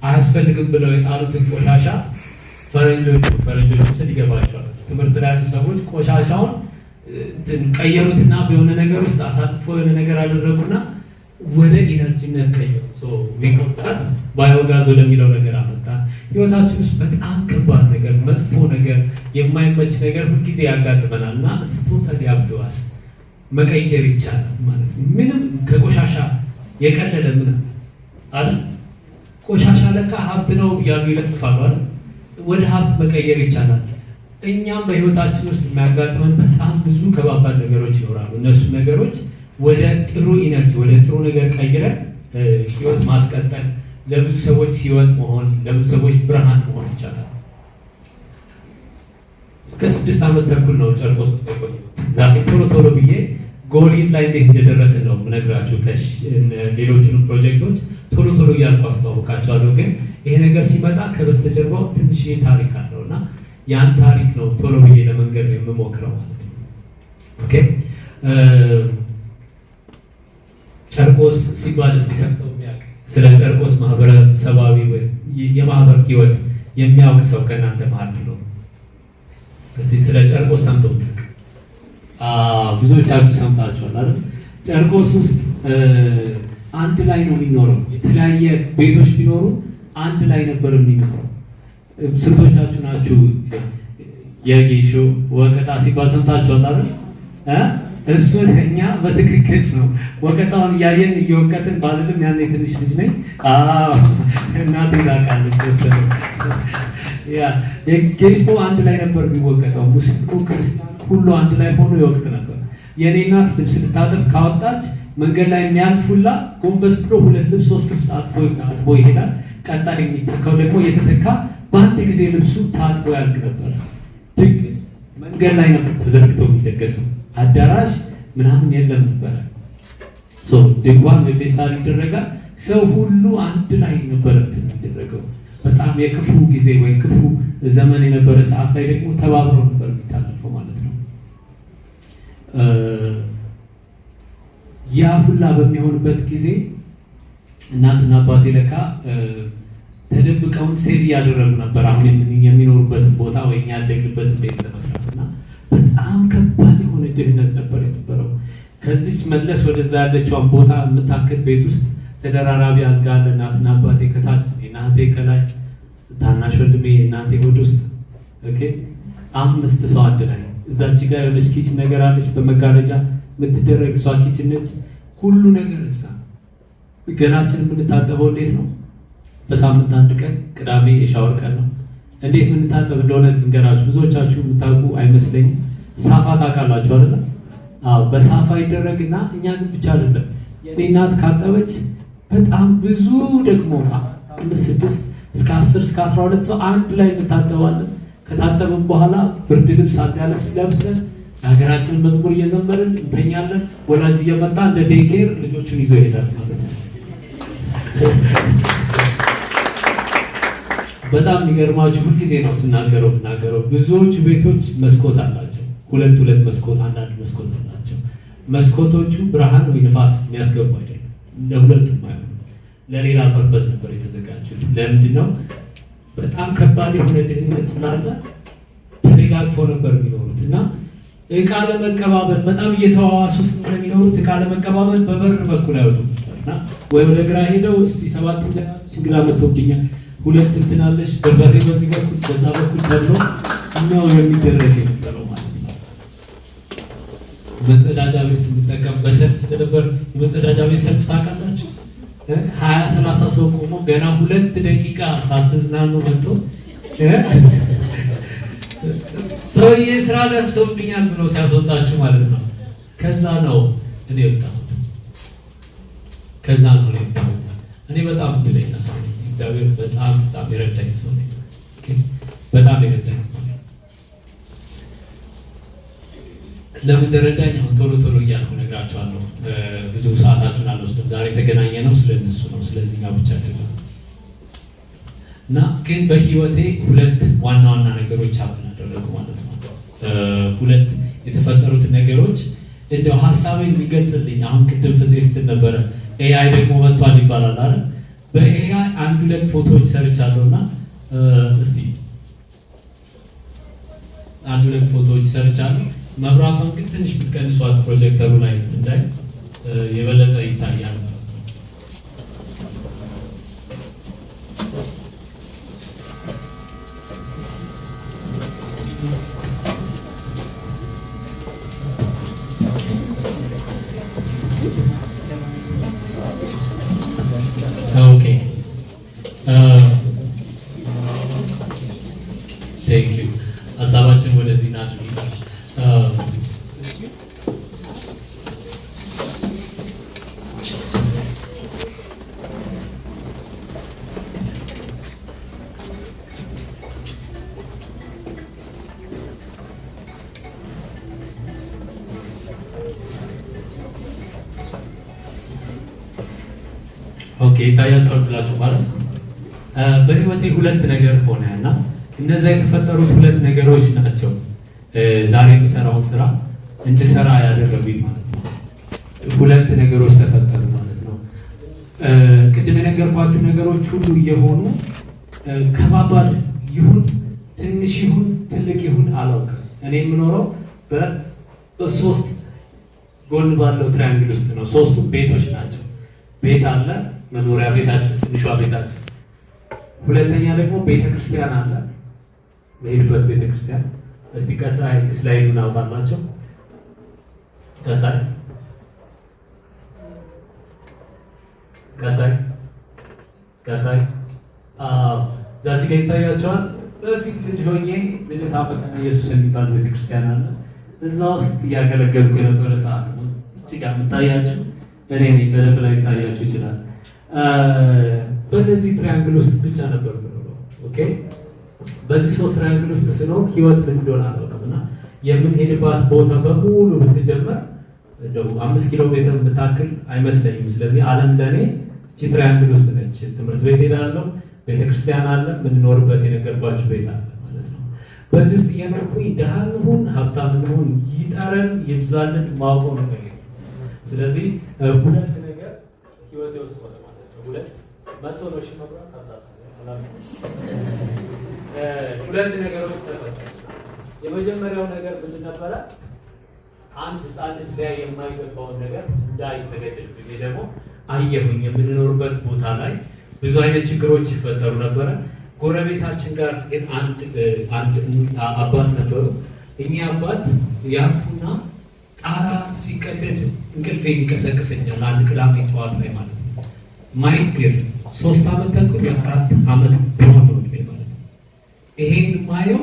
አያስፈልግም ብለው የጣሉትን ቆሻሻ ፈረንጆች ይገባቸዋል። ትምህርት ላይ ያሉ ሰዎች ቆሻሻውን ቀየሩትና በሆነ ነገር ውስጥ አሳልፎ የሆነ ነገር አደረጉና ወደ ኢነርጂነት ቀየሩ። ዊኮታት ባዮጋዝ ወደሚለው ነገር አመጣ። ህይወታችን ውስጥ በጣም ከባድ ነገር፣ መጥፎ ነገር፣ የማይመች ነገር ሁልጊዜ ያጋጥመናል እና ቶታሊ አብተዋስ መቀየር ይቻላል ማለት ነው። ምንም ከቆሻሻ የቀለለ ምንም አይደል? ቆሻሻ ለካ ሀብት ነው እያሉ ይለጥፋሉ አይደል? ወደ ሀብት መቀየር ይቻላል። እኛም በህይወታችን ውስጥ የሚያጋጥመን በጣም ብዙ ከባባድ ነገሮች ይኖራሉ። እነሱ ነገሮች ወደ ጥሩ ኢነርጂ፣ ወደ ጥሩ ነገር ቀይረን ህይወት ማስቀጠል፣ ለብዙ ሰዎች ህይወት መሆን፣ ለብዙ ሰዎች ብርሃን መሆን ይቻላል። እስከ 6 ዓመት ተኩል ነው ጨርቆስ ውስጥ የቆየሁት። ዛሬ ቶሎ ብዬ ጎሊን ላይ እንዴት እንደደረስን ነው የምነግራችሁ። ሌሎቹንም ፕሮጀክቶች ቶሎ እያልኩ አስተዋውቃቸዋለሁ። ግን ይሄ ነገር ሲመጣ ከበስተጀርባው ትንሽ ታሪክ አለው እና ያን ታሪክ ነው ቶሎ ብዬ ለመንገድ የምሞክረው ማለት ነው። ኦኬ ጨርቆስ ሲባል እስቲ ሰምተው የሚያውቅ ስለ ጨርቆስ ማህበረሰባዊ ወይ የማህበር ህይወት የሚያውቅ ሰው ከእናንተ መሀል ነው? እስቲ ስለ ጨርቆስ ሰምተው የሚያውቅ? ብዙዎቻችሁ ሰምታችኋል አይደል? ጨርቆስ ውስጥ አንድ ላይ ነው የሚኖረው። የተለያየ ቤቶች ቢኖሩ አንድ ላይ ነበር የሚኖረው። ስንቶቻችሁ ናችሁ የጌሾ ወቀጣ ሲባል ሰምታችኋል አይደል? እሱን እኛ በትክክል ነው ወቀጣውን እያየን እየወቀጥን ባልልም ያኔ ትንሽ ልጅ ነኝ። እናቴ ታውቃለች ወሰደ ጌሾ አንድ ላይ ነበር የሚወቀጠው። ሙስሊሙ ክርስቲያኑ ሁሉ አንድ ላይ ሆኖ ይወቅት ነበር። የኔ እናት ልብስ ልታጠብ ካወጣች መንገድ ላይ የሚያልፉላ ጎንበስ ብሎ 2 ልብስ 3 ልብስ አጥቦ ይሄዳል። ቀጣይ የሚተካው ደግሞ የተተካ በአንድ ጊዜ ልብሱ ታጥቦ ያልቅ ነበር። ድግስ መንገድ ላይ ነበር ተዘርግቶ የሚደገሰው። አዳራሽ ምናምን የለም ነበረ። ድንኳን በፌስታል ይደረጋል። ሰው ሁሉ አንድ ላይ ነበረ የሚደረገው። በጣም የክፉ ጊዜ ወይ ክፉ ዘመን የነበረ ሰዓት ላይ ደግሞ ተባብረው ነበር የሚታለፈው ማለት ነው። ያ ሁላ በሚሆንበት ጊዜ እናትና አባቴ ለካ ተደብቀውን ሴት እያደረጉ ነበር አሁን የሚኖሩበትን ቦታ ወይ ያደግንበትን ቤት ለመስራት እና በጣም ከባድ የሆነ ድህነት ነበር የነበረው። ከዚች መለስ ወደዛ ያለችዋን ቦታ የምታክል ቤት ውስጥ ተደራራቢ አልጋ አለ። እናትና አባቴ ከታች፣ እናቴ ከላይ፣ ታናሽ ወንድሜ እናቴ ሆድ ውስጥ ኦኬ 5 ሰው አንድ ላይ። እዛች ጋር የሆነች ኪችን ነገር አለች በመጋረጃ የምትደረግ እሷ ኪችን ነች። ሁሉ ነገር እዛ። ገላችን የምንታጠበው እንዴት ነው? በሳምንት አንድ ቀን ቅዳሜ የሻወር ቀን ነው። እንዴት የምንታጠብ እንደሆነ እንገራችሁ። ብዙዎቻችሁ የምታውቁ አይመስለኝም። ሳፋ ታውቃላችሁ አይደለ? አዎ፣ በሳፋ ይደረግና እኛ ግን ብቻ አይደለም። የኔ እናት ካጠበች በጣም ብዙ ደግሞ 5 6 እስከ 10 እስከ 12 ሰው አንድ ላይ እንታጠባለን። ከታጠብን በኋላ ብርድ ልብስ አልጋ ልብስ ለብሰን የሀገራችንን መዝሙር እየዘመርን እንተኛለን። ወላጅ እየመጣ እንደ ዴይኬር ልጆቹን ይዞ ይሄዳል ማለት ነው። በጣም የሚገርማችሁ ሁልጊዜ ነው ስናገረው ብዙዎቹ ቤቶች መስኮት አላቸው። 2 መስኮት፣ አንዳንድ መስኮት አላቸው። መስኮቶቹ ብርሃን ወይ ንፋስ የሚያስገቡ አይደለም። ለሁለቱም አይሆንም። ለሌላ ፐርፐዝ ነበር የተዘጋጁት። ለምንድን ነው? በጣም ከባድ የሆነ ድህነት ስላለ ተደጋግፈው ነበር የሚኖሩት እና እቃ ለመቀባበል በጣም እየተዋዋሱ ስለሆነ የሚኖሩት እቃ ለመቀባበል በበር በኩል አይወጡም ነበርና ወይ ወደ ግራ ሄደው እስቲ 7 እንግዳ መጥቶብኛል 2 እንትናለሽ በርበሬ በዚህ በኩል በዛ በኩል ተብሎ እኛው የሚደረግ የነበረው ማለት ነው። መጸዳጃ ቤት ስንጠቀም በሰልፍ ነበር። የመጸዳጃ ቤት ሰልፍ ታውቃላችሁ? 20-30 ሰው ቆሞ ገና 2 ደቂቃ ሳትዝናኑ መጥቶ ሰውዬ ስራ ለፍቶብኛል ብሎ ሲያስወጣችሁ ማለት ነው። ከዛ ነው እኔ የወጣሁት። እኔ በጣም እድለኛ ሰው ነኝ። እግዚአብሔር በጣም የረዳኝ ሰው ነኝ። በጣም የረዳኝ ለምን ደረዳኝ አሁን ቶሎ እያልኩ ነግራቸዋለሁ። ብዙ ሰዓታችሁን አልወስድም። ዛሬ የተገናኘ ነው ስለነሱ ነው፣ ስለዚህኛው ብቻ አይደለም። እና ግን በህይወቴ ሁለት ዋና ነገሮች አብን አደረጉ ማለት ነው። ሁለት የተፈጠሩት ነገሮች እንደው ሀሳቤን የሚገልጽልኝ አሁን ቅድም ፍፄ ስትል ነበረ ኤአይ ደግሞ መጥቷል ይባላል አይደል? በኤአይ 1-2 ፎቶዎች ሰርቻለሁና እስቲ 1-2 ፎቶዎች ሰርቻለሁ። መብራቷን ግን ትንሽ ብትቀንሷት ፕሮጀክተሩ ላይ እንዳይ የበለጠ ይታያል ማለት ነው። ኦኬ ቴንክ ዩ። ሀሳባችን ወደዚህ እናድርግ። ኦኬ ይታያችኋል ብላችሁ ማለት በህይወቴ ሁለት ነገር ሆነ እና እነዛ የተፈጠሩት ሁለት ነገሮች ናቸው ዛሬ የምሰራውን ስራ እንድሰራ ያደረጉኝ ማለት ነው። ሁለት ነገሮች ተፈጠሩ ማለት ነው። ቅድም የነገርኳችሁ ነገሮች ሁሉ እየሆኑ ከባባድ ይሁን ትንሽ ይሁን ትልቅ ይሁን አላውቅም። እኔ የምኖረው በሶስት ጎን ባለው ትራያንግል ውስጥ ነው። ሶስቱም ቤቶች ናቸው። ቤት አለ፣ መኖሪያ ቤታችን፣ ትንሿ ቤታችን። ሁለተኛ ደግሞ ቤተክርስቲያን አለ፣ መሄድበት ቤተክርስቲያን። እስቲ ቀጣይ ስላይዱን አውጣላቸው። ቀጣይ ዛች ጋር ይታያቸዋል። በፊት ልጅ ሆኜ ልደታ መካነ ኢየሱስ የሚባል ቤተክርስቲያን አለ። እዛ ውስጥ እያገለገልኩ የነበረ ሰዓት ነው። እዚህ ጋር የምታያችሁ እኔ ነኝ። በደንብ ላይ ይታያችሁ ይችላል። በእነዚህ ትራያንግል ውስጥ ብቻ ነበር የምኖረው። ኦኬ፣ በዚህ ሶስት ትራያንግል ውስጥ ስኖር ህይወት ምን እንደሆነ አላውቅም እና የምንሄድባት ቦታ በሙሉ ብትደመር እንደው 5 ኪሎ ሜትር የምታክል አይመስለኝም። ስለዚህ ዓለም ለእኔ እቺ ትራያንግል ውስጥ ነች። ትምህርት ቤት ሄዳለሁ፣ ቤተክርስቲያን አለ፣ የምንኖርበት የነገርኳችሁ ቤት አለ ማለት ነው። በዚህ ውስጥ እየኖርኩኝ ድሃ እንሁን ሀብታም እንሁን ይጠረን ይብዛልን ማውቀው ነገር የለም። ስለዚህ ሁለት ነገር ህይወቴ ውስጥ ሆነ ማለት ነው። ሁለት ነገሮች ተፈጠሩ። የመጀመሪያው ነገር ምንድን ነበረ? አንድ ህፃን ልጅ ላይ የማይገባውን ነገር እንዳይተገደድ ጊዜ ደግሞ አየሁኝ። የምንኖርበት ቦታ ላይ ብዙ አይነት ችግሮች ይፈጠሩ ነበረ። ጎረቤታችን ጋር ግን አንድ አባት ነበሩ። እኚህ አባት ያርፉና ጣራ ሲቀደድ እንቅልፌን ይቀሰቅሰኛል። አንድ ቅዳሜ ጠዋት ላይ ማለት ነው። ማይክር 3 ዓመት ተኩል 4 ዓመት ቢሆን ነው ማለት ነው። ይሄን ማየው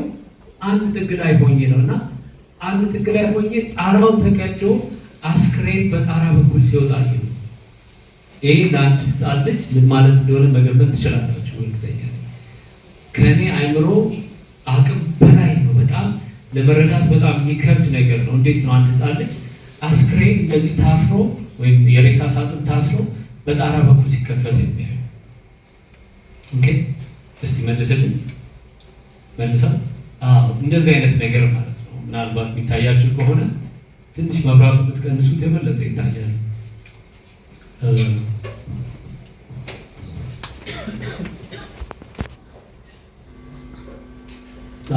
አንድ ጥግ ላይ ሆኜ ነውና አንድ ጥግ ላይ ሆኜ ጣራው ተቀዶ አስክሬን በጣራ በኩል ሲወጣ አየሁት። ይሄ ለአንድ ህፃን ልጅ ምን ማለት እንደሆነ መገመት ትችላላችሁ። ወልተኛ ከኔ አይምሮ አቅም በላይ ነው። በጣም ለመረዳት በጣም የሚከብድ ነገር ነው። እንዴት ነው አንድ ህፃን ልጅ አስክሬን እንደዚህ ታስሮ ወይም የሬሳ ሳጥን ታስሮ በጣራ በኩል ሲከፈት የሚያየው? ኦኬ፣ እስቲ መልስልኝ። መልሳ እንደዚህ አይነት ነገር ማለት ነው። ምናልባት የሚታያችሁ ከሆነ ትንሽ መብራቱ ብትቀንሱት የበለጠ ይታያል።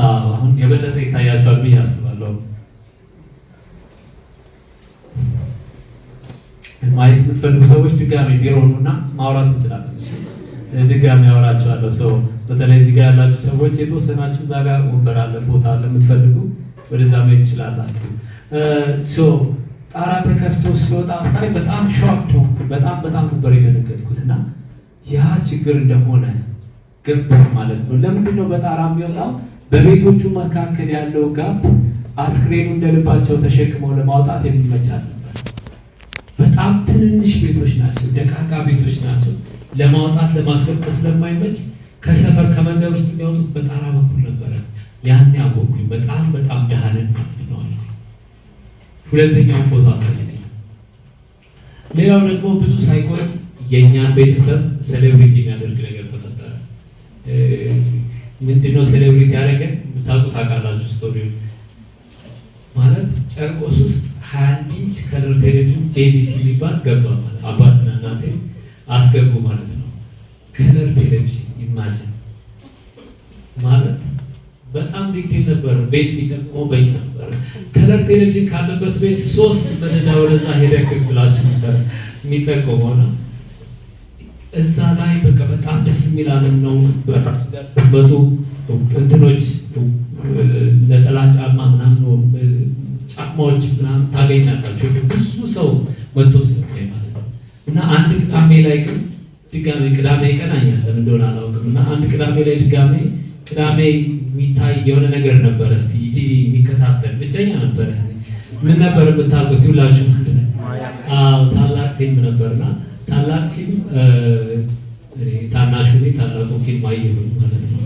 አሁን የበለጠ ይታያችኋል ብዬ አስባለሁ። ማየት የምትፈልጉ ሰዎች ድጋሚ ቢሮ ኑና ማውራት እንችላለን። ድጋሚ አወራችኋለሁ። ሰው በተለይ እዚህ ጋር ያላችሁ ሰዎች የተወሰናችሁ እዛ ጋር ወንበር አለ፣ ቦታ አለ፣ የምትፈልጉ ወደዛ መሄድ ትችላላችሁ። ጣራ ተከፍቶ ሲወጣ ሳይ በጣም ሾክድ ሆንኩ። በጣም ነበር የደነገጥኩት እና ያ ችግር እንደሆነ ገባኝ ማለት ነው። ለምንድን ነው በጣራ የሚወጣው? በቤቶቹ መካከል ያለው ጋፕ አስክሬኑ እንደልባቸው ተሸክመው ለማውጣት የሚመቻል ነበር። በጣም ትንንሽ ቤቶች ናቸው፣ ደቃቃ ቤቶች ናቸው። ለማውጣት ለማስገባት ስለማይመች ከሰፈር ከመንደር ውስጥ የሚያወጡት በጣራ በኩል ነበረ። ያን ያወቅኩኝ በጣም ደሃ ነን ማለት ነው። ሁለተኛውን ፎቶ አሳየኝ። ሌላው ደግሞ ብዙ ሳይቆይ የእኛን ቤተሰብ ሴሌብሪቲ የሚያደርግ ነገር ተፈጠረ። ምንድነው ሴሌብሪቲ ያደረገን? ታውቃላችሁ ስቶሪው ማለት ጨርቆስ ውስጥ 21 ኢንች ከለር ቴሌቪዥን JVC የሚባል ገባ ማለት አባትና እናቴ አስገቡ ማለት ነው። ከለር ቴሌቪዥን ኢማጂን ማለት በጣም ቢግ ነበር። ቤት የሚጠቅመው በቂ ነበር። ከለር ቴሌቪዥን ካለበት ቤት 3 መደዳ ወደዛ ሄደህ ብላችሁ የሚጠቀመው ነው። እዛ ላይ በቃ በጣም ደስ የሚል ዓለም ነው። በመጡ እንትኖች ነጠላ ጫማ ምናምን ጫማዎች ምናምን ታገኛላችሁ። ብዙ ሰው መጥቶ ስለሚያይ ማለት ነው። እና አንድ ቅዳሜ ላይ ግን ድጋሜ ቅዳሜ ቀን አኛለን እንደሆነ አላውቅም። እና አንድ ቅዳሜ ላይ ድጋሜ ቅዳሜ የሚታይ የሆነ ነገር ነበረ። እስቲ ቲቪ የሚከታተል ብቸኛ ነበረ። ምን ነበር የምታውቁ እስቲ ሁላችሁ? ታላቅ ፊልም ነበርና ታላቅ ፊልም ታናሹ ታላቁ ፊልም አየሁኝ ማለት ነው።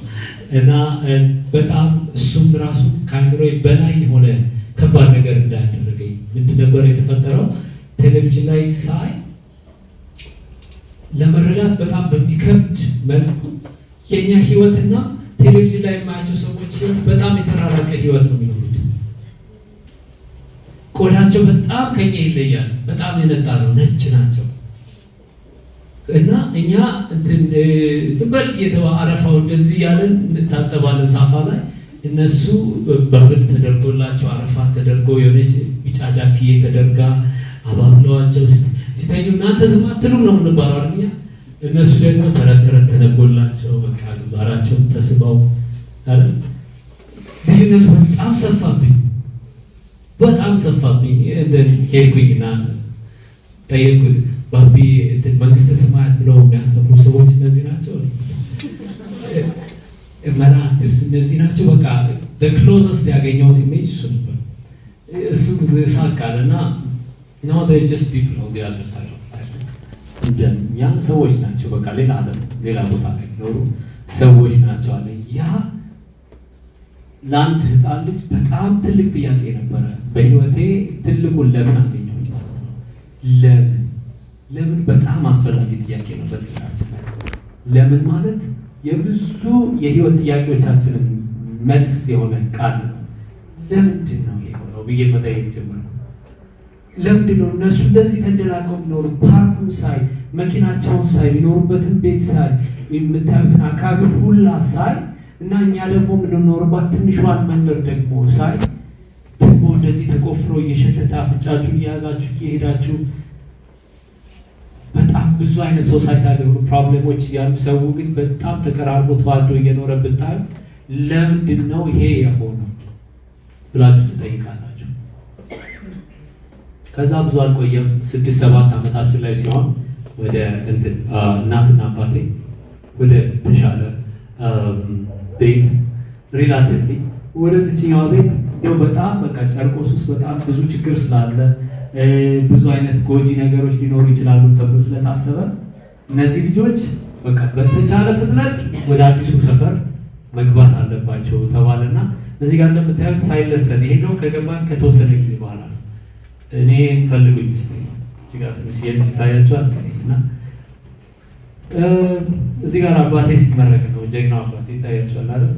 እና በጣም እሱም ራሱ ከአይምሮዬ በላይ የሆነ ከባድ ነገር እንዳያደረገኝ ምንድን ነበር የተፈጠረው? ቴሌቪዥን ላይ ሳይ ለመረዳት በጣም በሚከብድ መልኩ የኛ ህይወትና ቴሌቪዥን ላይ የማያቸው ሰዎች ህይወት በጣም የተራራቀ ህይወት ነው የሚኖሩት። ቆዳቸው በጣም ከኛ ይለያል። በጣም የነጣ ነው፣ ነጭ ናቸው። እና እኛ እንትን ዝም በል አረፋው እንደዚህ ያለን እንታጠባለን ሳፋ ላይ፣ እነሱ በብል ተደርጎላቸው አረፋ ተደርጎ የሆነች ቢጫ ጃክዬ ተደርጋ አባብለዋቸው ሲተኙ እናንተ ዝም አትሉም ነው የምንባለው አይደል? እነሱ ደግሞ ተረተረት ተነጎላቸው በቃ ግንባራቸውን ተስበው አይደል? ልዩነቱ በጣም ሰፋብኝ፣ በጣም ሰፋብኝ። ሄድኩኝና ጠየቅኩት፣ ባቢ መንግስተ ሰማያት ብለው የሚያስተምሩ ሰዎች እነዚህ ናቸው? መላእክትስ እነዚህ ናቸው? በቃ በክሎዘስት ያገኘሁት ኢሜጅ እሱ ነበር። እሱ ሳቃለና ነው just people on the other side of life እንደኛ ሰዎች ናቸው። በቃ ሌላ ዓለም ሌላ ቦታ ላይ ኖሩ ሰዎች ናቸው አለ። ያ ለአንድ ህፃን ልጅ በጣም ትልቅ ጥያቄ ነበረ። በህይወቴ ትልቁን ለምን አገኘሁ ማለት ነው። ለምን በጣም አስፈላጊ ጥያቄ ነበር። ለምን ማለት የብዙ የህይወት ጥያቄዎቻችንን መልስ የሆነ ቃል ነው። ለምንድን ነው የሆነው ብዬ መጠየቅ ጀመርኩ። ለምንድን ነው እነሱ እንደዚህ ተንደላቀው የሚኖሩ? ፓርኩን ሳይ፣ መኪናቸውን ሳይ፣ የሚኖሩበትን ቤት ሳይ፣ የምታዩትን አካባቢ ሁላ ሳይ እና እኛ ደግሞ የምንኖርባት ትንሿን መንደር ደግሞ ሳይ ትቦ እንደዚህ ተቆፍሮ እየሸተተ አፍንጫችሁን እየያዛችሁ እየሄዳችሁ በጣም ብዙ አይነት ሶሳይታል የሆኑ ፕሮብሌሞች ያሉ ሰው ግን በጣም ተቀራርቦ ተዋዶ እየኖረ ብታዩ ለምንድን ነው ይሄ የሆነው ብላችሁ ትጠይቃላችሁ። ከዛ ብዙ አልቆየም። 6-7 ዓመታችን ላይ ሲሆን ወደ እናትና አባቴ ወደ ተሻለ ቤት ሪላቲቭሊ ወደዚህኛው ቤት ነው። በጣም በቃ ጨርቆስ ውስጥ በጣም ብዙ ችግር ስላለ ብዙ አይነት ጎጂ ነገሮች ሊኖሩ ይችላሉ ተብሎ ስለታሰበ እነዚህ ልጆች በቃ በተቻለ ፍጥነት ወደ አዲሱ ሰፈር መግባት አለባቸው ተባለና እዚህ ጋር እንደምታዩት ሳይለሰን ይሄው ከገባን ከተወሰነ ጊዜ በኋላ እኔ ፈልጉኝ እስቲ እዚህ ጋር ትንሽ የልጅ ታያቸዋል እና እዚህ ጋር አባቴ ሲመረቅ ነው። ጀግናው አባቴ ታያቸዋል አይደል?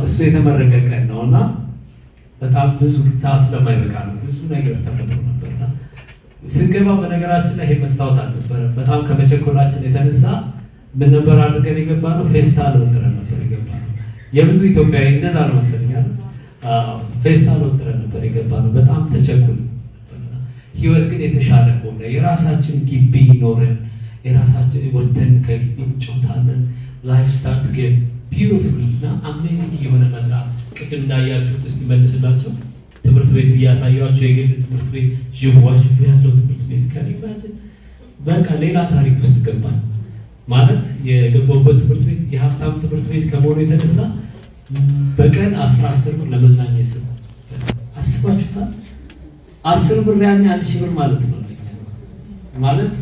እሱ የተመረቀ ቀን ነውና በጣም ብዙ ሰዓት ስለማይበቃ ነው ብዙ ነገር ተፈጥሮ ነበርና ስንገባ በነገራችን ላይ ይሄ መስታወት አልነበረ። በጣም ከመቸኮላችን የተነሳ ምን ነበር አድርገን የገባ ነው? ፌስታል ወጥረን ነበር የገባ ነው። የብዙ ኢትዮጵያዊ እንደዛ ነው መሰለኝ አይደል? ፌስታል ወጥረን ነበር የገባ ነው። በጣም ተቸኩል ነበርና ህይወት ግን የተሻለ ሆነ። የራሳችን ግቢ ኖረን የራሳችን ወጥተን ከግቢ እንጫወታለን። ላይፍ ስታርት ጌት ቢዩቲፉል እና አሜዚንግ የሆነ መጣ። ቅድም እንዳያችሁት እስቲ መልስላቸው ትምህርት ቤት እያሳያችሁ የግል ትምህርት ቤት ጅዋሽ ያለው ትምህርት ቤት ከሊማችን በቃ ሌላ ታሪክ ውስጥ ገባን። ማለት የገባሁበት ትምህርት ቤት የሀብታም ትምህርት ቤት ከመሆኑ የተነሳ በቀን 10 ብር ለመዝናኛ ይስብ አስባችሁታል? 10 ብር ያኔ 1000 ብር ማለት ነው። ማለት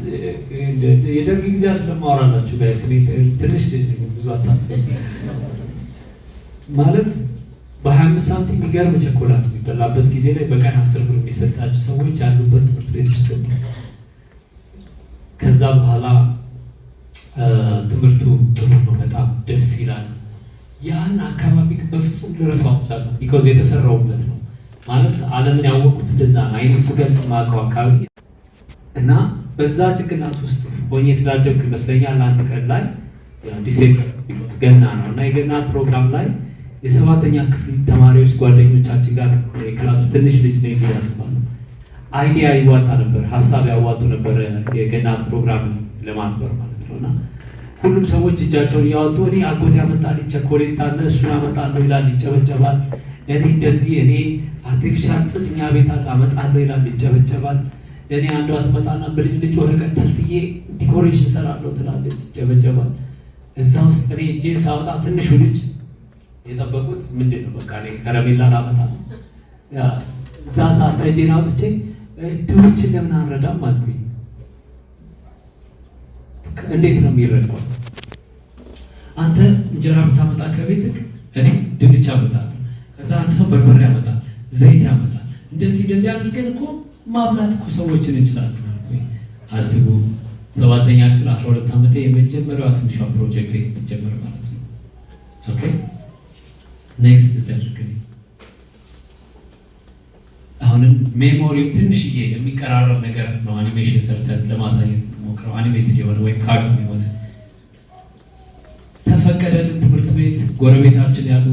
የደርግ ጊዜ አይደለም ማወራላችሁ ጋይስ፣ ትንሽ ልጅ ብዙ አታስቡ። ማለት በ25 ሳንቲም የሚገርም ቸኮላት የሚበላበት ጊዜ ላይ በቀን 10 ብር የሚሰጣቸው ሰዎች ያሉበት ትምህርት ቤት ውስጥ ነው። ከዛ በኋላ ትምህርቱ ጥሩ ነው፣ በጣም ደስ ይላል። ያን አካባቢ በፍጹም ልረሳው አልቻልኩም። ቢኮዝ የተሰራውበት ነው ማለት ዓለምን ያወቁት እንደዛ ነው። አይኔ ስገል ማቀው አካባቢ እና በዛ ጭንቅላት ውስጥ ሆኜ ስላደግኩ ይመስለኛል አንድ ቀን ላይ ዲሴምበር ገና ነው እና የገና ፕሮግራም ላይ የ7ኛ ክፍል ተማሪዎች ጓደኞቻችን ጋር ክላሱ ትንሽ ልጅ ነው የሚያስባሉ አይዲያ ይዋጣ ነበር፣ ሀሳብ ያዋጡ ነበር የገና ፕሮግራም ለማክበር ማለት ነው። እና ሁሉም ሰዎች እጃቸውን እያወጡ እኔ አጎት ያመጣል ቸኮሌት አለ እሱን አመጣለሁ ይላል፣ ይጨበጨባል። እኔ እንደዚህ እኔ አርቲፊሻል ጽድ እኛ ቤት አመጣለሁ ይላል፣ ይጨበጨባል። እኔ አንዷ ትመጣና በልጭልጭ ወረቀት ተልትዬ ዲኮሬሽን ሰራለሁ ትላለች፣ ይጨበጨባል። እዛ ውስጥ እኔ እጄን ሳወጣ ትንሹ ልጅ የጠበቁት ምንድን ነው በቃ እኔ ከረሜላ ላመጣ ነው። እዛ ሰዓት ላይ እጄን አውጥቼ ድሆችን ለምን አንረዳም አልኩኝ። እንዴት ነው የሚረዳው? አንተ እንጀራ ብታመጣ ከቤትክ እኔ ድንች አመጣለሁ፣ ከዛ አንድ ሰው በርበሬ ያመጣል፣ ዘይት ያመጣል። እንደዚህ አድርገን እኮ ማብላት እኮ ሰዎችን እንችላለን አልኩኝ። አስቡ 7ኛ ክፍል 12 ዓመቴ የመጀመሪያዋ ትንሿ ፕሮጀክት ትጀምር ማለት ነው። ኦኬ ኔክስት ተደርገኝ አሁንም ሜሞሪው ትንሽዬ የሚቀራረብ ነገር ነው። አኒሜሽን ሰርተን ለማሳየት ሞክረው አኒሜትድ የሆነ ወይ ካርቱን የሆነ ተፈቀደልን። ትምህርት ቤት ጎረቤታችን ያሉ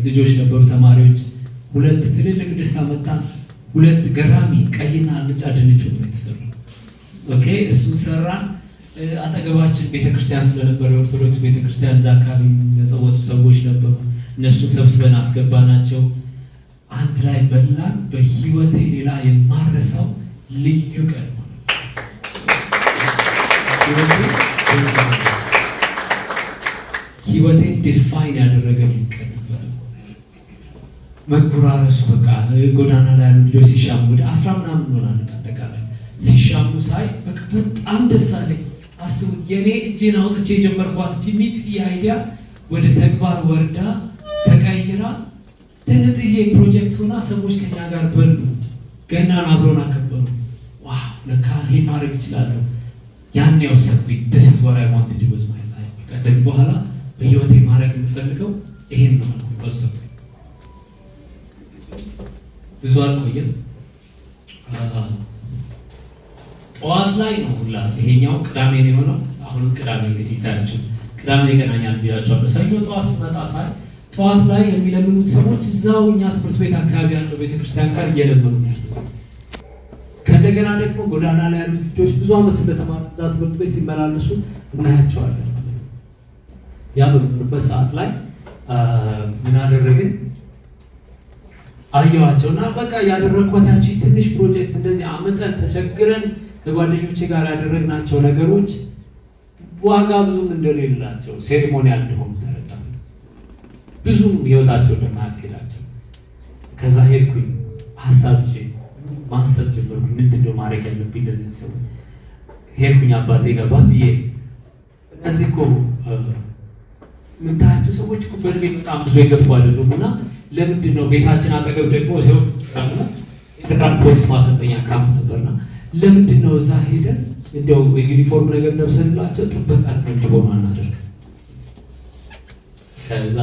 ልጆች ነበሩ ተማሪዎች። 2 ትልልቅ ድስት አመጣን። 2 ገራሚ ቀይና አልጫ ድንች ወጥ የተሰሩ ኦኬ እሱን ሰራን። አጠገባችን ቤተክርስቲያን ስለነበረ ኦርቶዶክስ ቤተክርስቲያን እዛ አካባቢ የጸወቱ ሰዎች ነበሩ። እነሱን ሰብስበን አስገባናቸው። አንድ ላይ በላን። በህይወቴ ሌላ የማረሳው ልዩ ቀን ህይወቴን ዲፋይን ያደረገ ቀን ነበር። መጉራረሱ በቃ ጎዳና ላይ ያሉ ልጆች ሲሻሙ ወደ 10 ምናምን እንሆናለን አጠቃላይ ሲሻሙ ሳይ በቃ በጣም ደስ አለኝ። አስቡት የኔ እጄን አውጥቼ የጀመርኳት ጂሚት አይዲያ ወደ ተግባር ወርዳ ተቀይራ ትንጥዬ ፕሮጀክት ሆና ሰዎች ከኛ ጋር በሉ፣ ገናን አብሮን አከበሩ። ዋው ለካ ይሄ ማድረግ እችላለሁ። ያን ያወሰብኩኝ this is what I want to do with my life። ከዚህ በኋላ በህይወቴ ማድረግ የምፈልገው ይሄን ነው ወሰብኩኝ። ብዙ አልቆየም። ጠዋት ላይ ነው ሁላ ይሄኛው ቅዳሜ ነው የሆነው። አሁንም ቅዳሜ እንግዲህ ታያችሁ ቅዳሜ ገናኛል ብያቸዋለሁ። ሰኞ ጠዋት ስመጣ ሳይ ጠዋት ላይ የሚለምኑት ሰዎች እዛው እኛ ትምህርት ቤት አካባቢ ያለው ቤተክርስቲያን ጋር እየለመኑ ነው ያሉት። ከእንደገና ደግሞ ጎዳና ላይ ያሉት ልጆች ብዙ ዓመት ስለተማሩ እዛ ትምህርት ቤት ሲመላለሱ እናያቸዋለን ማለት ነው። ያ በምንበት ሰዓት ላይ ምን አደረግን? አየኋቸውና በቃ ያደረግኳት ያቺ ትንሽ ፕሮጀክት እንደዚህ አመጠን ተቸግረን ከጓደኞቼ ጋር ያደረግናቸው ነገሮች ዋጋ ብዙም እንደሌላቸው ሴሪሞኒያል እንደሆኑ ተረዳሁ። ብዙም ህይወታቸው እንደማያስኬዳቸው። ከዛ ሄድኩኝ ሀሳብ ይዤ ማሰብ ጀመርኩኝ። ምንድነው ማድረግ ያለብኝ ለነዚህ ሰዎች? ሄድኩኝ አባቴ ጋር ባብዬ እነዚህ እኮ የምታያቸው ሰዎች እኮ በእድሜ በጣም ብዙ የገፉ አይደሉም እና ለምንድን ነው ቤታችን አጠገብ ደግሞ ሲሆን የፌደራል ፖሊስ ማሰልጠኛ ካምፕ ነበርና ለምንድን ነው እዛ ሄደን እንደው ዩኒፎርም ነገር ለብሰንላቸው ጥበቃ እንዲሆኑ አናደርግ? ከዛ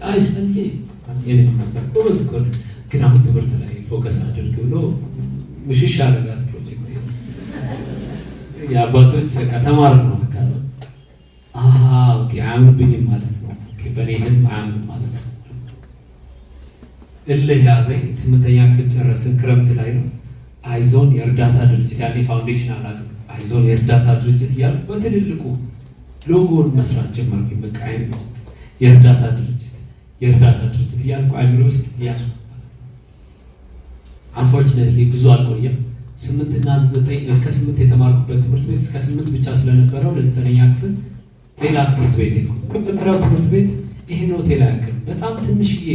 አይ ሰንቴ የኔ ማስተር ፖሊስ ኮን ግን አሁን ትምህርት ላይ ፎከስ አድርግ ብሎ ምሽሽ አደረጋት ፕሮጀክት የአባቶች ከተማር ነው አካል ኦኬ አያምንብኝም ማለት ነው። ኦኬ በኔ ህልም አያምንም ማለት ነው። እልህ ያዘኝ። 8ኛ ክፍል ጨረስን። ክረምት ላይ ነው። አይዞን የእርዳታ ድርጅት ያኔ ፋውንዴሽን አላውቅም። አይዞን የእርዳታ ድርጅት እያልኩ በትልልቁ ሎጎውን መስራት ጀመርኩኝ። በቃ አይምሮ ውስጥ የእርዳታ ድርጅት እያልኩ አይምሮ ውስጥ ያዝኩ ማለት ነው። አንፎርቹኔትሊ ብዙ አልቆየም። 8 እና 9 እስከ 8 የተማርኩበት ትምህርት ቤት እስከ 8 ብቻ ስለነበረው ለ9ኛ ክፍል ሌላ ትምህርት ቤት ሄድኩ። በመጀመሪያው ትምህርት ቤት ይሄን ሆቴል ያክል በጣም ትንሽዬ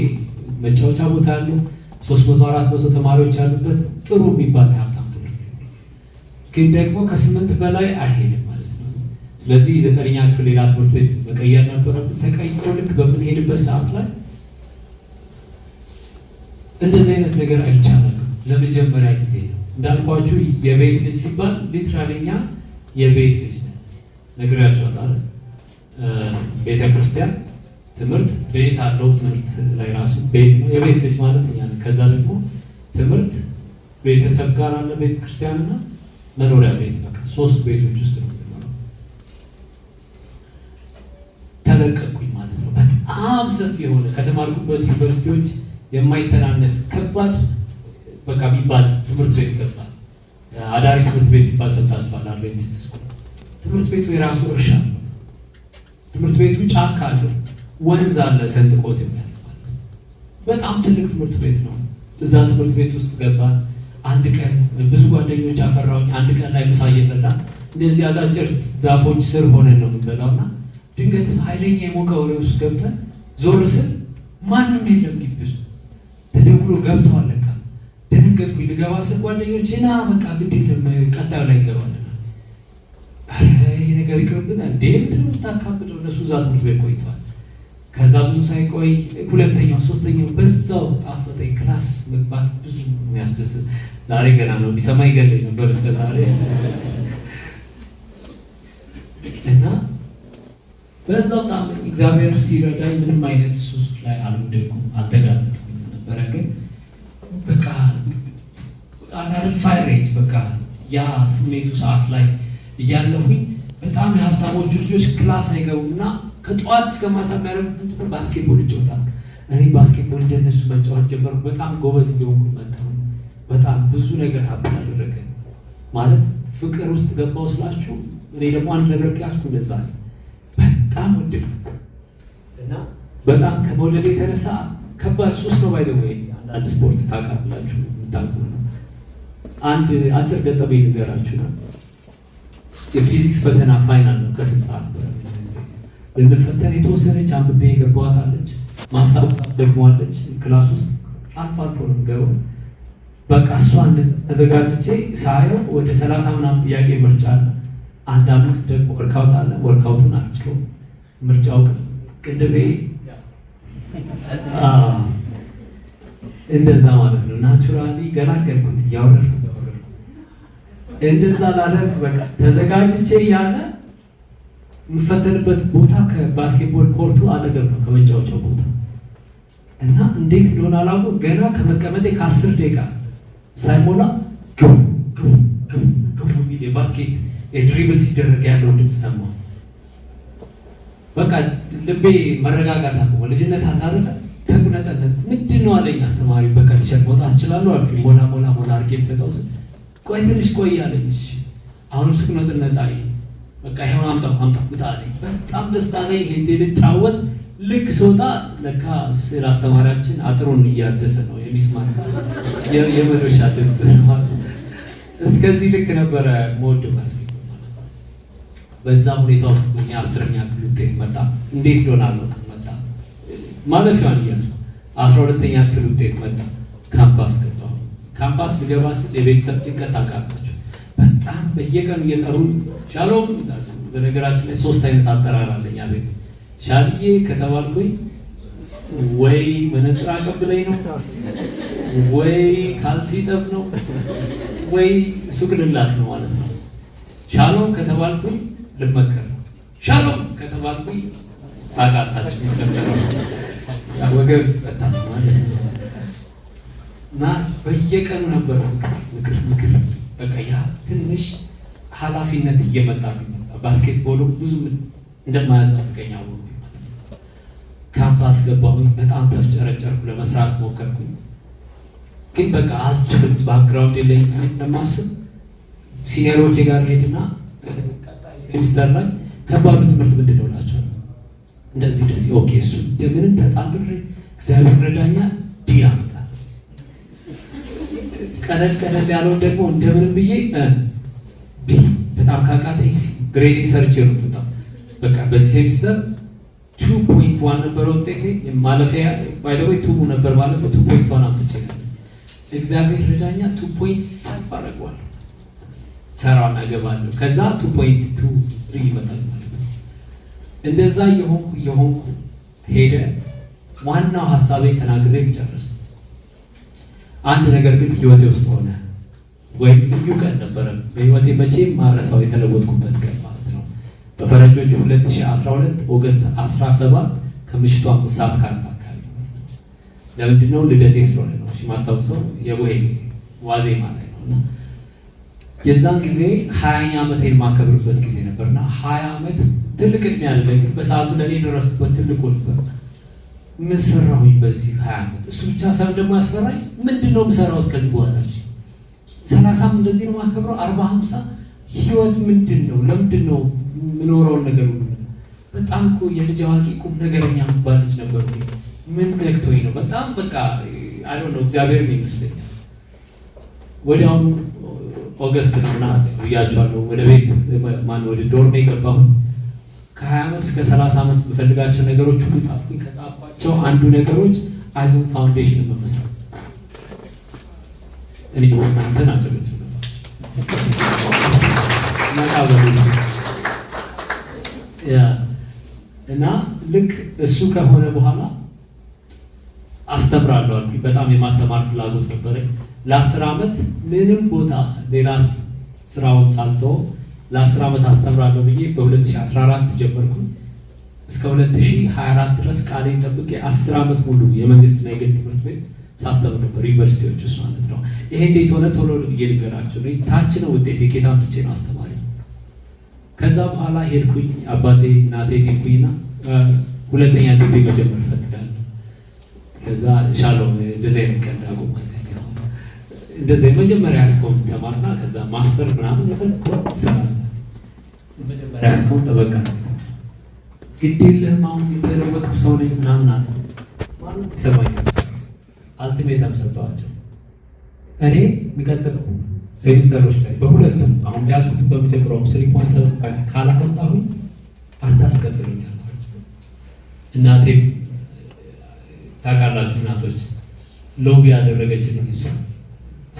መጫወቻ ቦታ ያለው 300-400 ተማሪዎች ያሉበት ጥሩ የሚባል ሀብታም ትምህርት ቤት ግን ደግሞ ከ8 በላይ አይሄድም ማለት ነው። ስለዚህ 9ኛ ክፍል ሌላ ትምህርት ቤት መቀየር ነበረብን። ተቀይሮ ልክ በምንሄድበት ሰዓት ላይ እንደዚህ አይነት ነገር አይቻልም። ለመጀመሪያ ጊዜ ነው እንዳልኳችሁ። የቤት ልጅ ሲባል ሊትራሊኛ የቤት ልጅ ነው ነግራችኋል አይደል? ቤተ ክርስቲያን ትምህርት ቤት አለው። ትምህርት ላይ ራሱ ቤት ነው። የቤት ልጅ ማለት እኛ ነን። ከዛ ደግሞ ትምህርት ቤተሰብ ጋር አለ፣ ቤተ ክርስቲያንና መኖሪያ ቤት። በቃ 3 ቤቶች ውስጥ ነው የምንኖረው። ተለቀቅኩኝ ማለት ነው። በጣም ሰፊ የሆነ ከተማርኩበት ዩኒቨርሲቲዎች የማይተናነስ ከባድ በቃ ቢባል ትምህርት ቤት ገባል። አዳሪ ትምህርት ቤት ሲባል ሰምታችኋል። አድቬንቲስት ስኩል ትምህርት ቤቱ የራሱ እርሻ ነው። ትምህርት ቤቱ ጫካ አለው፣ ወንዝ አለ ሰንጥቆት የሚያልፍ ማለት ነው። በጣም ትልቅ ትምህርት ቤት ነው። እዛ ትምህርት ቤት ውስጥ ገባን። አንድ ቀን ብዙ ጓደኞች አፈራሁኝ። አንድ ቀን ላይ ምሳ እየበላን እንደዚህ አጫጭር ዛፎች ስር ሆነን ነው የምንበላውና ድንገት ኃይለኛ የሞቀ ወሬ ውስጥ ገብተን ዞር ስል ማንም የለም ግቢ ውስጥ። ተደውሎ ገብተዋል ለካ። ደነገጥኩኝ። ልገባ ስል ጓደኞቼ ና በቃ ግድ የለም ቀጣዩ ላይ እንገባለን። ይሄ ነገር ይቅርብን እንዴ ምንድን ነው የምታካብደው? እነሱ እዛ ትምህርት ቤት ቆይተዋል። ከዛ ብዙ ሳይቆይ ሁለተኛው ሶስተኛው በዛው ጣፈጠኝ። ክላስ መግባት ብዙ የሚያስደስት ዛሬ ገና ነው ቢሰማ ይገለኝ ነበር እስከ ዛሬ እና በዛው ጣም እግዚአብሔር ሲረዳኝ ምንም አይነት ሱስ ላይ አልወደኩም፣ አልተጋለጥኩም ነበረ። ግን በቃ አላረግ ፋይሬት በቃ ያ ስሜቱ ሰዓት ላይ እያለሁኝ በጣም የሀብታሞቹ ልጆች ክላስ አይገቡምና ከጠዋት እስከ ማታ የሚያደርጉት ባስኬትቦል ይጫወታሉ። እኔ ባስኬትቦል እንደነሱ መጫወት ጀመርኩ። በጣም ጎበዝ እንደሆንኩ መጣሁ። በጣም ብዙ ነገር ሀብት አደረገ ማለት ፍቅር ውስጥ ገባው ስላችሁ። እኔ ደግሞ አንድ ነገር ያዝኩ፣ እንደዛ በጣም ወደድኩት እና በጣም ከመውደድ የተነሳ ከባድ ሱስ ነው። ባይ ዘ ወይ አንዳንድ ስፖርት ታውቃላችሁ የምታውቁ ነው። አንድ አጭር ገጠመኝ ልንገራችሁ ነው። የፊዚክስ ፈተና ፋይናል ነው ከ6 ሰዓት በኋላ ልንፈተን የተወሰነች አንብቤ የገባኋት አለች። ማስታወቂያ ደግሞ አለች ክላስ ውስጥ አልፎ አልፎ ነው የምገባው። በቃ እሷን ተዘጋጅቼ ሳየው ወደ 30 ምናምን ጥያቄ ምርጫ አለ። 5 ደግሞ ወርካውት አለ። ወርካውቱን አልችለውም። ምርጫው ቅድሜ እንደዛ ማለት ነው። ናቹራሊ ገላገልኩት እያወረድኩ እንደዛ ላደርግ በቃ ተዘጋጅቼ ያለ የምፈተንበት ቦታ ከባስኬትቦል ኮርቱ አጠገብ ነው ከመጫወቻው ቦታ እና እንዴት እንደሆነ አላውቅም። ገና ከመቀመጤ ከ10 ደቂቃ ሳይሞላ ግቡ ግቡ ግቡ ግቡ የሚል የባስኬት የድሪብል ሲደረግ ያለው ድምፅ ሰማሁ። በቃ ልቤ መረጋጋት አቆመ። ልጅነት አታረፈ ተቁነጠነት። ምንድን ነው አለኝ አስተማሪ። በቃ ቲሸርት መውጣት እችላለሁ አልኩኝ። ሞላ ሞላ ሞላ አድርጌ ልሰጠው ስል ቆይ ትንሽ ቆይ አለኝ። እሺ አሁንም ስቅነጥነት አይ በቃ ይሄው አምጣው አምጣው ብታለኝ በጣም ደስታ ላይ ሄጄ ልጫወት። ልክ ስወጣ ለካ ስለ አስተማሪያችን አጥሩን እያደሰ ነው የሚስማር የመዶሻ ድምፅ ማለት ነው። እስከዚህ ልክ ነበረ ሞድ ባስኬት ማለት ነው። በዛ ሁኔታ ውስጥ 10ኛ ክፍል ውጤት መጣ። እንዴት ዶናልዶ መጣ ማለፊያውን እያልኩ 12ኛ ክፍል ውጤት መጣ። ካምፓስ ገባሁ። ካምፓስ ልገባ ስል የቤተሰብ ጭንቀት ታውቃላችሁ። በጣም በየቀኑ እየጠሩ ሻሎም ይላሉ። በነገራችን ላይ 3 አይነት አጠራር አለኝ ቤት። ሻልዬ ከተባልኩኝ ወይ መነጽር አቀብለኝ ነው፣ ወይ ካልሲ ጠብ ነው፣ ወይ ሱቅ ልላክ ነው ማለት ነው። ሻሎም ከተባልኩኝ ልመከር ነው። ሻሎም ከተባልኩኝ ታውቃላችሁ የሚፈጠረው ወገብ ይፈታል ማለት ነው። እና በየቀኑ ነበር ምክር ምክር በቃ ያ ትንሽ ኃላፊነት እየመጣ መጣ። ባስኬትቦሉ ብዙ እንደማያዛልቀኝ አወቅኩኝ ማለት ነው። ካምፓስ ገባሁኝ። በጣም ተፍጨረጨርኩ። ለመስራት ሞከርኩኝ፣ ግን በቃ አልችልም። ባክግራውንድ የለኝ ለማስብ ሲኒየሮቼ ጋር ሄድና ቀጣይ ሴሚስተር ላይ ከባዱ ትምህርት ምንድን ነው እላቸዋለሁ። እንደዚህ እንደዚህ ኦኬ እሱ እንደምንም ተጣጥሬ እግዚአብሔር ረዳኛ ዲ አመጣ። ቀለል ቀለል ያለውን ደግሞ እንደምንም ብዬ ቢ በጣም ካቃተኝ ግሬድ ሰርች ነው በጣም በቃ በዚህ ሴሚስተር 2.1 ነበር ውጤቴ። ማለፊያ ባይ ዘ ወይ 2 ነበር ማለት ነው። 2.1 አምጥቼ እግዚአብሔር ረዳኛ 2.5 አደርገዋለሁ። ሰራውና እገባለሁ። ከዛ 2.23 ይመጣል ማለት ነው። እንደዛ የሆንኩ ሄደ። ዋናው ሀሳቤ ተናግሬ ጨርስ አንድ ነገር ግን ህይወቴ ውስጥ ሆነ ወይም ልዩ ቀን ነበረ በህይወቴ መቼም ማረሳው የተለወጥኩበት ቀን ማለት ነው። በፈረንጆቹ 2012 ኦገስት 17 ከምሽቱ 5 ሰዓት አካባቢ ማለት ነው። ለምንድን ነው? ልደቴ ስለሆነ ነው። ማስታውሰው የቡሄ ዋዜማ ላይ ነው እና የዛን ጊዜ 20ኛ ዓመቴን ማከብርበት ጊዜ ነበርና 20 ዓመት ትልቅ እድሜ ያለ ግን በሰዓቱ ለኔ የደረስኩበት ትልቁ ነበር። ምን ሰራሁኝ በዚህ 20 ዓመት? እሱ ብቻ ሳይሆን ደግሞ ያስፈራኝ ምንድነው የምሰራው ከዚህ በኋላ 30 እንደዚህ ነው ማከብረው 40 50 ህይወት ምንድነው? ለምንድነው የምኖረው ነገር ሁሉ? በጣም እኮ የልጅ አዋቂ ቁም ነገረኛ የሚባል ልጅ ነበር። ምን ነክቶኝ ነው? በጣም በቃ አይ ዶንት ኖ እግዚአብሔርም ይመስለኛል። ወዲያውኑ ኦገስት ነውና ያያቸዋለሁ ወደ ቤት ወደ ዶርሜ ገባሁ። ከ20 ዓመት እስከ 30 ዓመት በፈልጋቸው ነገሮች ሁሉ ጻፍኩኝ። ከጻፍኳቸው አንዱ ነገሮች አይዞን ፋውንዴሽን መመስረት እኔ ወንተን አጨበጭ እና ልክ እሱ ከሆነ በኋላ አስተምራለሁ አልኩኝ። በጣም የማስተማር ፍላጎት ነበረኝ። ለ10 ዓመት ምንም ቦታ ሌላ ስራውን ሳልተው ለ10 ዓመት አስተምራለሁ ብዬ በ2014 ጀመርኩ። እስከ 2024 ድረስ ቃሌን ጠብቄ 10 ዓመት ሙሉ የመንግስትና የግል ትምህርት ቤት ሳስተምር ነበር፣ ዩኒቨርሲቲዎች ውስጥ ማለት ነው። ይሄ እንዴት ሆነ? ቶሎ ብዬ ልንገራቸው። ታች ነው ውጤት የኬታ አምጥቼ ነው አስተማሪ። ከዛ በኋላ ሄድኩኝ አባቴ እናቴ ሄድኩኝና ሁለተኛ ዲግሪ መጀመር ፈልጋለሁ። ከዛ ሻሎም እንደዚህ አይነት ቀን ዳጎ ማለት ነው እንደዚህ መጀመሪያ ያስቆም ተማርና ከዛ ማስተር ምናምን የፈለኩት ሰራ መጀመሪያ ያስቆም ተበቃ ግዴለህም አሁን የተለወጥኩ ሰው ነኝ ምናምን አለ ማለት ይሰማኛል። አልቲሜተም ሰጥቷቸው እኔ የሚቀጥለው ሴሚስተሮች ላይ በሁለቱም አሁን ያስኩት በመጀመሪያው 3.7 ካላመጣሁኝ አታስቀጥሉኛል። እናቴም ታውቃላችሁ እናቶች ሎቢ ያደረገችልኝ እሷ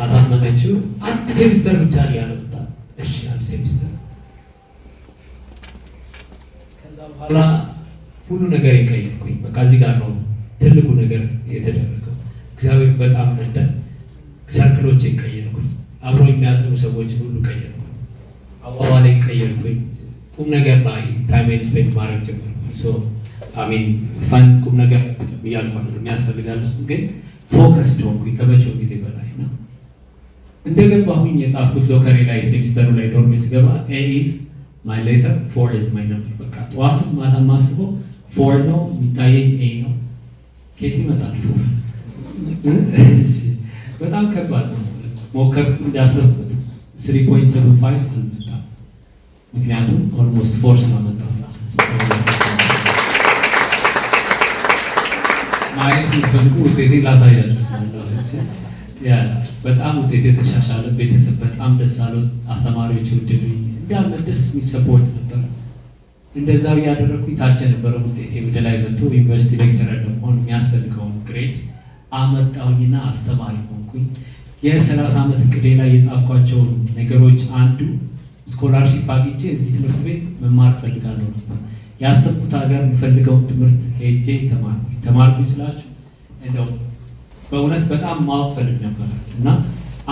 አሳመነችው። አንድ ሴሚስተር ብቻ ያለመጣ እሺ አንድ ሴሚስተር። ከዛ በኋላ ሁሉ ነገር ይቀየርኩኝ። በቃ እዚህ ጋር ነው ትልቁ ነገር የተደረገው። እግዚአብሔር በጣም ረዳኝ። ሰርክሎች ቀየርኩኝ። አብሮ የሚያጠኑ ሰዎች ሁሉ ቀየርኩኝ። አዋዋሌ ቀየርኩኝ። ቁም ነገር ላይ ታይሜን ስፔንድ ማድረግ ጀመርኩኝ። ሶ አሚን ፋን ቁም ነገር ያልኳል የሚያስፈልጋል ግን ፎከስድ ሆንኩኝ ከመቼው ጊዜ በላይ እና እንደገባሁኝ የጻፍኩት ሎከሬ ላይ ሴሚስተሩ ላይ ዶርሜ ስገባ ኤ ኢዝ ማይ ሌተር 4 ኢዝ ማይ ነምበር። በቃ ጠዋትም ማታ ማስበው 4 ነው የሚታየኝ ኤ ነው። ኬት ይመጣል 4 በጣም ከባድ ነው። ሞከርኩ እንዳሰብኩት 3.75 አልመጣም። ምክንያቱም ኦልሞስት 4 ስለመጣው ማየት የሚፈልጉ ውጤቴ ላሳያችሁ በጣም ውጤቴ የተሻሻለ፣ ቤተሰብ በጣም ደስ አለው፣ አስተማሪዎች ወደዱኝ። እንዳለ ደስ የሚል ሰፖርት ነበር። እንደዛው ያደረኩኝ ታች የነበረው ውጤቴ ወደ ላይ መጥቶ ዩኒቨርሲቲ ሌክቸረር ለመሆን የሚያስፈልገውን ግሬድ አመጣሁኝና አስተማሪ ሆንኩኝ። የ30 ዓመት እቅዴ ላይ የጻፍኳቸውን ነገሮች አንዱ ስኮላርሺፕ አግኝቼ እዚህ ትምህርት ቤት መማር ፈልጋለሁ ነበር። ያሰብኩት ሀገር የምፈልገውን ትምህርት ሄጄ ተማርኩኝ ስላችሁ እንደው በእውነት በጣም ማወቅ ፈልግ ነበር እና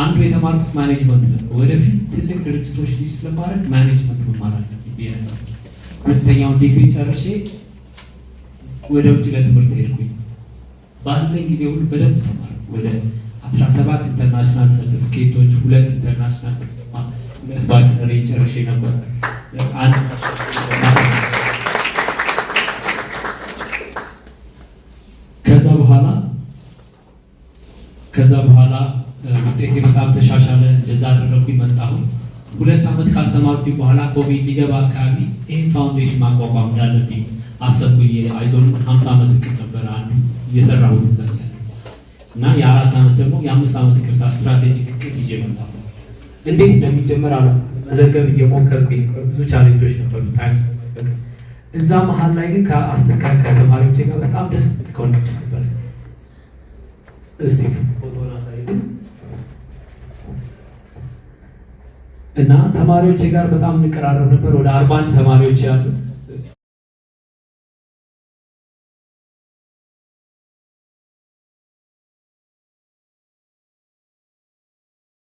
አንዱ የተማርኩት ማኔጅመንት ነበር። ወደፊት ትልቅ ድርጅቶች ልጅ ስለማድረግ ማኔጅመንት መማር አለብኝ ብዬ ነበር። ሁለተኛውን ዲግሪ ጨርሼ ወደ ውጭ ለትምህርት ሄድኩኝ። ባለኝ ጊዜ ሁሉ በደንብ ተማርኩ። ወደ 17 ኢንተርናሽናል ሰርቲፊኬቶች፣ 2 ኢንተርናሽናል 2 ባችለር ጨርሼ ነበር። ከዛ በኋላ ውጤቴ በጣም ተሻሻለ። እንደዛ አደረኩኝ መጣሁ። 2 ዓመት ካስተማርኩኝ በኋላ ኮቪድ ሊገባ አካባቢ ይህን ፋውንዴሽን ማቋቋም እንዳለብኝ አሰብኩኝ። አይዞን 50 ዓመት እቅድ ነበር አንዱ እየሰራሁት እዛ ያለ እና የ4 ዓመት ደግሞ የ5 ዓመት እቅድ ስትራቴጂክ እቅድ ይዤ መጣሁ። እንዴት እንደሚጀመር መዘገብ እየሞከርኩኝ ብዙ ቻሌንጆች ነበሩ። ታይም ስለማይበቅ እዛ መሀል ላይ ግን ከተማሪዎቼ ጋር በጣም ደስ ኮኔክት ነበር። እስቲ ፎቶና ሳይሆን እና ተማሪዎቼ ጋር በጣም እንቀራረብ ነበር። ወደ 41 ተማሪዎች ያሉ